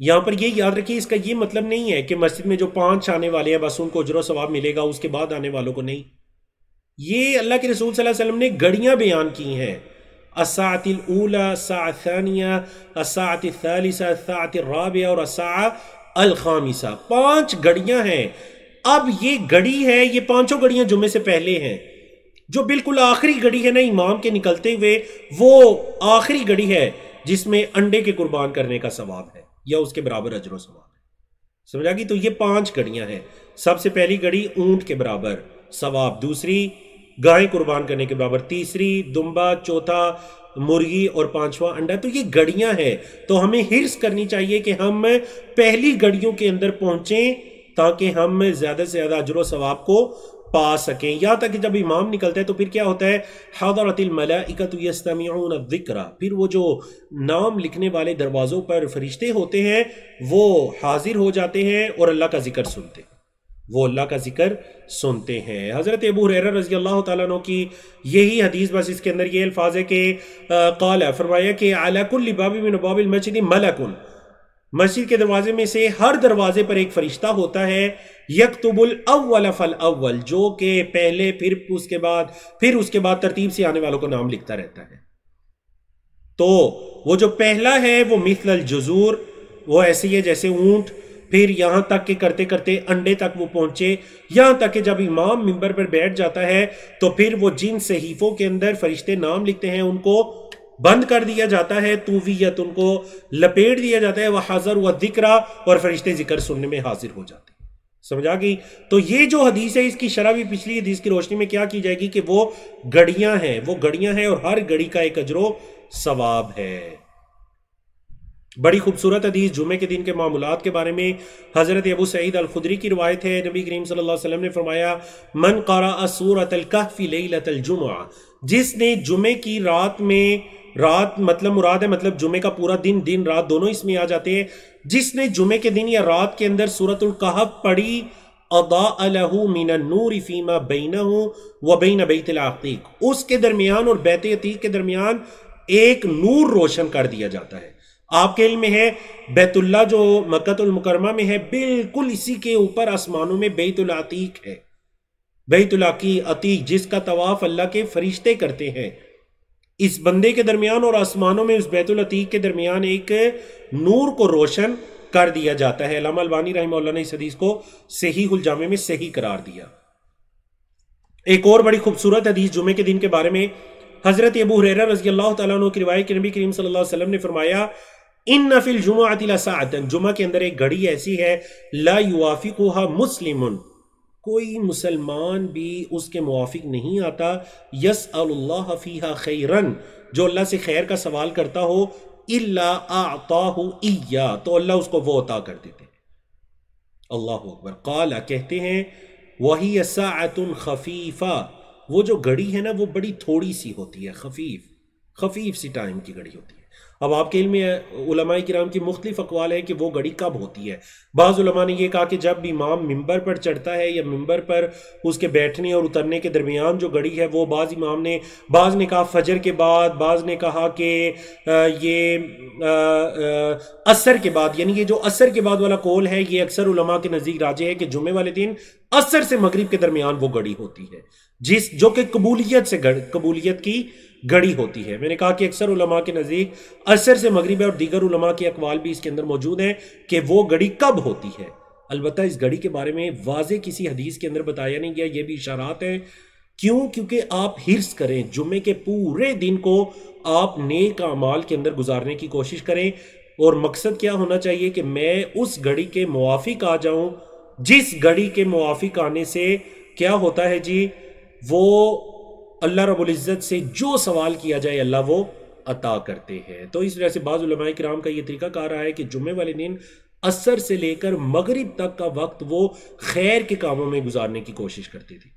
یہاں پر یہ یاد رکھیں، اس کا یہ مطلب نہیں ہے کہ مسجد میں جو 5 آنے والے ہیں بس ان کو اجر و ثواب ملے گا، اس کے بعد آنے والوں کو نہیں۔ یہ اللہ کے رسول صلی اللہ علیہ وسلم نے گھڑیاں بیان کی ہیں، الساعۃ الاولی، الساعۃ الثانیہ، الساعۃ الثالثہ، الساعۃ الرابعہ اور الساعۃ الخامسہ، 5 گھڑیاں ہیں۔ اب یہ گھڑی ہے، یہ 5 گھڑیاں جمعے سے پہلے ہیں، جو بالکل آخری گھڑی ہے نا امام کے نکلتے ہوئے، وہ آخری گھڑی ہے جس میں انڈے کے قربان کرنے کا ثواب ہے یا اس کے برابر اجر و ثواب ہے، سمجھا گی؟ تو یہ 5 گھڑیاں ہیں۔ سب سے پہلی گھڑی اونٹ کے برابر ثواب، دوسری گائے قربان کرنے کے برابر، تیسری دمبا، چوتھا مرغی اور 5واں انڈا۔ تو یہ گھڑیاں ہیں، تو ہمیں حرص کرنی چاہیے کہ ہم پہلی گھڑیوں کے اندر پہنچیں تاکہ ہم زیادہ سے زیادہ اجر و ثواب کو پا سکیں. یہاں تک کہ جب امام نکلتا ہے تو پھر کیا ہوتا ہے؟ حضرت الملائکۃ یستمعون الذکر، پھر وہ جو نام لکھنے والے دروازوں پر فرشتے ہوتے ہیں وہ حاضر ہو جاتے ہیں اور اللہ کا ذکر سنتے ہیں، وہ اللہ کا ذکر سنتے ہیں. حضرت ابو ہریرہ رضی اللہ تعالیٰ عنہ کی یہی حدیث، بس اس کے اندر یہ الفاظ ہے کہ قال، فرمایا کہ علی کل باب من ابواب المسجد ملک، مسجد کے دروازے میں سے ہر دروازے پر ایک فرشتہ ہوتا ہے، یکتب الاول فالاول، جو کہ پہلے پھر اس کے بعد ترتیب سے آنے والوں کو نام لکھتا رہتا ہے. تو وہ جو پہلا ہے وہ مثل الجزور، وہ ایسے ہی ہے جیسے اونٹ، پھر یہاں تک کہ کرتے کرتے انڈے تک وہ پہنچے، یہاں تک کہ جب امام منبر پر بیٹھ جاتا ہے تو پھر وہ جن صحیفوں کے اندر فرشتے نام لکھتے ہیں ان کو بند کر دیا جاتا ہے، توویت، ان کو لپیٹ دیا جاتا ہے، وہ حاضر و ذکرہ، اور فرشتے ذکر سننے میں حاضر ہو جاتے ہیں. سمجھا گئی؟ تو یہ جو حدیث ہے اس کی شرح بھی پچھلی حدیث کی روشنی میں کیا کی جائے گی کہ وہ گھڑیاں ہیں اور ہر گھڑی کا ایک اجر و ثواب ہے. بڑی خوبصورت حدیث جمعے کے دن کے معمولات کے بارے میں حضرت ابو سعید الخدری کی روایت ہے. نبی کریم صلی اللہ علیہ وسلم نے فرمایا، من قرأ سورۃ الکہف لیلۃ الجمعہ، جس نے جمعے کی رات میں، رات مطلب مراد ہے مطلب جمعے کا پورا دن، دن رات دونوں اس میں آ جاتے ہیں، جس نے جمعے کے دن یا رات کے اندر سورۃ الکہف پڑھی، اضاء له من النور فيما بينه وبين بیت العتیق، اس کے درمیان اور بیت عتیق کے درمیان ایک نور روشن کر دیا جاتا ہے. آپ کے علم میں ہے بیت اللہ جو مکۃ المکرمہ میں ہے، بالکل اسی کے اوپر آسمانوں میں بیت العتیق ہے، بیت اللہ کی عتیق جس کا طواف اللہ کے فرشتے کرتے ہیں. اس بندے کے درمیان اور آسمانوں میں اس بیت العتیق کے درمیان ایک نور کو روشن کر دیا جاتا ہے. علامہ البانی رحمہ اللہ نے اس حدیث کو صحیح الجامع میں صحیح قرار دیا. ایک اور بڑی خوبصورت حدیث جمعے کے دن کے بارے میں حضرت ابو ہریرہ رضی اللہ تعالیٰ عنہ کی روایت کہ نبی کریم صلی اللہ علیہ وسلم نے فرمایا، ان فی الجمعۃ لساعۃ، جمعہ کے اندر ایک گھڑی ایسی ہے، لا یوافقھا مسلم، کوئی مسلمان بھی اس کے موافق نہیں آتا، یسأل اللہ فیہا خیرا، جو اللہ سے خیر کا سوال کرتا ہو، الا اعطاہ ایہ، تو اللہ اس کو وہ عطا کر دیتے. اللہ اکبر. قال، کہتے ہیں، وہی ساعۃ خفیفہ، وہ جو گھڑی ہے نا وہ بڑی تھوڑی سی ہوتی ہے، خفیف سی ٹائم کی گھڑی ہوتی ہے. اب آپ کے علم میں علماء کرام کی مختلف اقوال ہے کہ وہ گھڑی کب ہوتی ہے. بعض علماء نے یہ کہا کہ جب امام ممبر پر چڑھتا ہے یا ممبر پر اس کے بیٹھنے اور اترنے کے درمیان جو گھڑی ہے وہ بعض نے کہا فجر کے بعد، بعض نے کہا کہ یہ عصر کے بعد، یعنی یہ جو عصر کے بعد والا قول ہے یہ اکثر علماء کے نزدیک راجح ہے کہ جمعے والے دن عصر سے مغرب کے درمیان وہ گھڑی ہوتی ہے، جو کہ قبولیت کی گھڑی ہوتی ہے. میں نے کہا کہ اکثر علماء کے نزدیک عصر سے مغرب ہے، اور دیگر علماء کے اقوال بھی اس کے اندر موجود ہیں کہ وہ گھڑی کب ہوتی ہے. البتہ اس گھڑی کے بارے میں واضح کسی حدیث کے اندر بتایا نہیں گیا، یہ بھی اشارات ہیں. کیونکہ آپ حرص کریں، جمعے کے پورے دن کو آپ نیک اعمال کے اندر گزارنے کی کوشش کریں، اور مقصد کیا ہونا چاہیے کہ میں اس گھڑی کے موافق آ جاؤں، جس گھڑی کے موافق آنے سے کیا ہوتا ہے جی، وہ اللہ رب العزت سے جو سوال کیا جائے اللہ وہ عطا کرتے ہیں. تو اس وجہ سے بعض علماء کرام کا یہ طریقہ کہا رہا ہے کہ جمعے والے دن عصر سے لے کر مغرب تک کا وقت وہ خیر کے کاموں میں گزارنے کی کوشش کرتے تھے.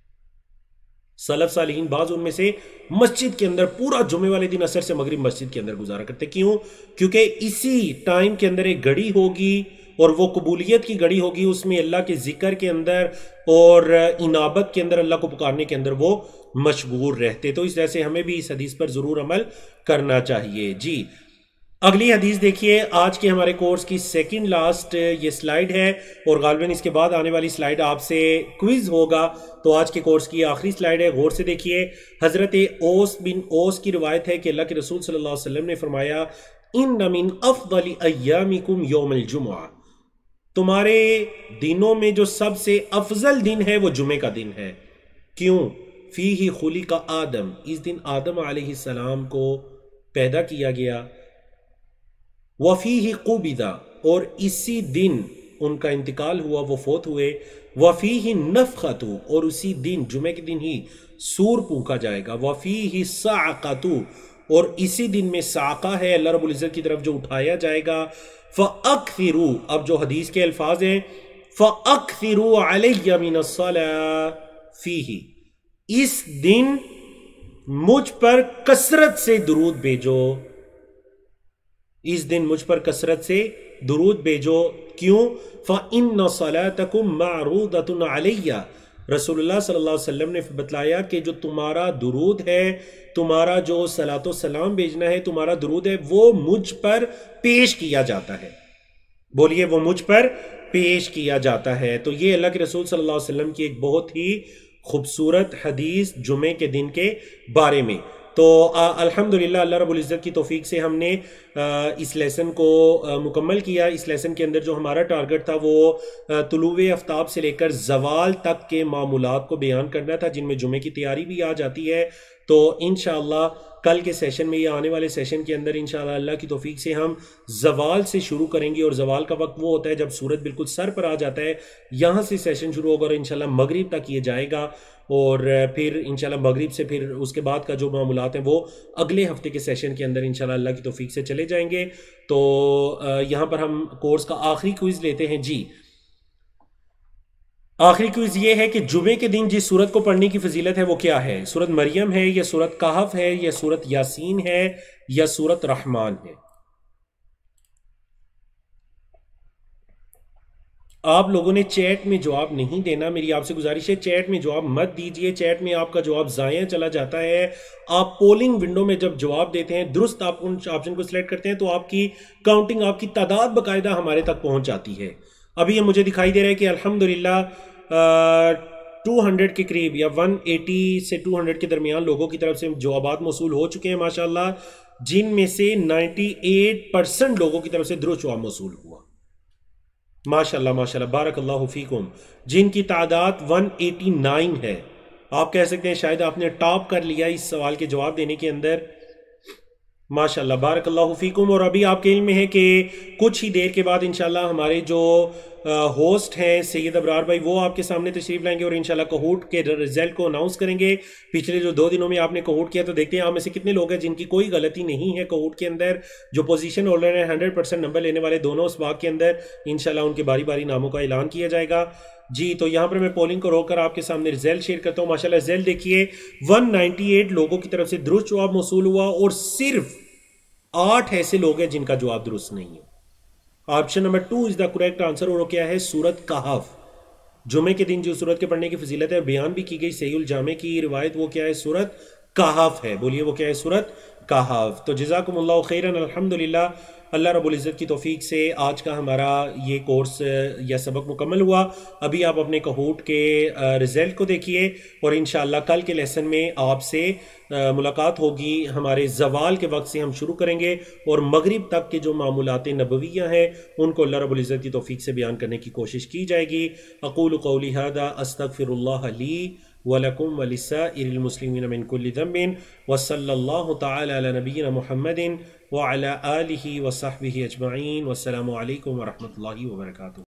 سلف صالحین بعض ان میں سے مسجد کے اندر پورا جمعے والے دن عصر سے مغرب مسجد کے اندر گزارا کرتے. کیوں؟ کیونکہ اسی ٹائم کے اندر ایک گھڑی ہوگی اور وہ قبولیت کی گھڑی ہوگی، اس میں اللہ کے ذکر کے اندر اور انابت کے اندر، اللہ کو پکارنے کے اندر وہ مشغول رہتے. تو اس وجہ سے ہمیں بھی اس حدیث پر ضرور عمل کرنا چاہیے. جی اگلی حدیث دیکھیے، آج کے ہمارے کورس کی سیکنڈ لاسٹ یہ سلائیڈ ہے، اور غالباً اس کے بعد آنے والی سلائیڈ آپ سے کوئز ہوگا. تو آج کے کورس کی آخری سلائیڈ ہے، غور سے دیکھیے. حضرت اوس بن اوس کی روایت ہے کہ اللہ کے رسول صلی اللہ علیہ وسلم نے فرمایا، ان من افضل ایامکم یوم الجمعہ، تمہارے دنوں میں جو سب سے افضل دن ہے وہ جمعے کا دن ہے. کیوں؟ فیہ خلق آدم، اس دن آدم علیہ السلام کو پیدا کیا گیا. وفیہ قبض، اور اسی دن ان کا انتقال ہوا، وہ فوت ہوئے. وفیہ نفخۃ، اور اسی دن جمعے کے دن ہی سور پھونکا جائے گا. وفیہ صعقۃ، اور اسی دن میں صعقہ ہے اللہ رب العزت کی طرف جو اٹھایا جائے گا. فَأَكْثِرُوا، اب جو حدیث کے الفاظ ہیں، فَأَكْثِرُوا عَلَيَّ مِنَ الصَّلَاةِ، فیہ، اس دن مجھ پر کثرت سے درود بھیجو، اس دن مجھ پر کثرت سے درود بھیجو، کیوں؟ فَإِنَّ صَلَاتَكُمْ مَعْرُودَةٌ عَلَيَّ، رسول اللہ صلی اللہ علیہ وسلم نے بتلایا کہ جو تمہارا درود ہے، تمہارا جو صلاۃ و سلام بھیجنا ہے، تمہارا درود ہے، وہ مجھ پر پیش کیا جاتا ہے۔ بولیے، وہ مجھ پر پیش کیا جاتا ہے۔ تو یہ اللہ کے رسول صلی اللہ علیہ وسلم کی ایک بہت ہی خوبصورت حدیث جمعے کے دن کے بارے میں۔ تو الحمدللہ اللہ رب العزت کی توفیق سے ہم نے اس لیسن کو مکمل کیا۔ اس لیسن کے اندر جو ہمارا ٹارگٹ تھا وہ طلوع آفتاب سے لے کر زوال تک کے معمولات کو بیان کرنا تھا، جن میں جمعے کی تیاری بھی آ جاتی ہے۔ تو انشاءاللہ کل کے سیشن میں یا آنے والے سیشن کے اندر انشاءاللہ اللہ کی توفیق سے ہم زوال سے شروع کریں گے، اور زوال کا وقت وہ ہوتا ہے جب سورج بالکل سر پر آ جاتا ہے، یہاں سے سیشن شروع ہوگا اور انشاءاللہ مغرب تک یہ جائے گا، اور پھر انشاءاللہ مغرب سے پھر اس کے بعد کا جو معاملات ہیں وہ اگلے ہفتے کے سیشن کے اندر انشاءاللہ اللہ کی توفیق سے چلے جائیں گے۔ تو یہاں پر ہم کورس کا آخری کوئز لیتے ہیں۔ جی، آخری کوئز یہ ہے کہ جمعے کے دن جس سورت کو پڑھنے کی فضیلت ہے وہ کیا ہے؟ سورت مریم ہے، یا سورت کہف ہے، یا سورت یاسین ہے، یا سورت رحمان ہے؟ آپ لوگوں نے چیٹ میں جواب نہیں دینا، میری آپ سے گزارش ہے چیٹ میں جواب مت دیجئے، چیٹ میں آپ کا جواب ضائع چلا جاتا ہے۔ آپ پولنگ ونڈو میں جب جواب دیتے ہیں، درست آپ ان آپشن کو سلیکٹ کرتے ہیں تو آپ کی کاؤنٹنگ، آپ کی تعداد باقاعدہ ہمارے تک پہنچ جاتی ہے۔ ابھی یہ مجھے دکھائی دے رہا ہے کہ الحمدللہ 200 کے قریب، یا 180 سے 200 کے درمیان لوگوں کی طرف سے جوابات موصول ہو چکے ہیں ماشاءاللہ، جن میں سے 98% لوگوں کی طرف سے درست جواب موصول ہوا۔ ماشاءاللہ ماشاءاللہ، بارک اللہ فیکم، جن کی تعداد 189 ہے۔ آپ کہہ سکتے ہیں شاید آپ نے ٹاپ کر لیا اس سوال کے جواب دینے کے اندر۔ ماشاءاللہ بارک اللہ فیکم۔ اور ابھی آپ کے علم میں ہے کہ کچھ ہی دیر کے بعد انشاءاللہ ہمارے جو ہوسٹ ہیں سید ابرار بھائی، وہ آپ کے سامنے تشریف لائیں گے اور انشاءاللہ کہوٹ کے رزلٹ کو اناؤنس کریں گے۔ پچھلے جو 2 دنوں میں آپ نے کہوٹ کیا تو دیکھتے ہیں آپ میں سے کتنے لوگ ہیں جن کی کوئی غلطی نہیں ہے کہوٹ کے اندر، جو پوزیشن ہولڈر ہیں 100% نمبر لینے والے دونوں اسباق کے اندر، انشاءاللہ ان کے باری باری ناموں کا اعلان کیا جائے گا۔ جی، تو یہاں پر میں پولنگ کو روک کر آپ کے سامنے رزلٹ شیئر کرتا ہوں۔ ماشاءاللہ رزلٹ دیکھیے، 198 لوگوں کی طرف سے درست جواب موصول ہوا، اور صرف 8 ایسے لوگ ہیں جن کا جواب درست نہیں ہے۔ Option number 2 is the correct answer, اور وہ کیا ہے؟ سورت کہف۔ جمعے کے دن جو سورت کے پڑھنے کی فضیلت ہے بیان بھی کی گئی، صحیح الجامع کی روایت، وہ کیا ہے؟ سورت کہف ہے۔ بولیے، وہ کیا ہے؟ سورت کہف۔ تو جزاکم اللہ خیرن، الحمدللہ اللہ رب العزت کی توفیق سے آج کا ہمارا یہ کورس یا سبق مکمل ہوا۔ ابھی آپ اپنے کہوٹ کے رزلٹ کو دیکھیے، اور انشاءاللہ کل کے لیسن میں آپ سے ملاقات ہوگی۔ ہمارے زوال کے وقت سے ہم شروع کریں گے، اور مغرب تک کے جو معمولات نبویہ ہیں ان کو اللہ رب العزت کی توفیق سے بیان کرنے کی کوشش کی جائے گی۔ اقول قولی ھذا استغفر اللہ لی وَلَكُمْ وَلِسَائِرِ الْمُسْلِمِينَ مِنْ كُلِّ ذَنْبٍ وَصَلَّى اللَّهُ تَعَالَى عَلَى نَبِيِّنَا مُحَمَّدٍ وَعَلَى آلِهِ وَصَحْبِهِ أَجْمَعِينَ، والسلام علیکم ورحمۃ اللہ وبرکاتہ۔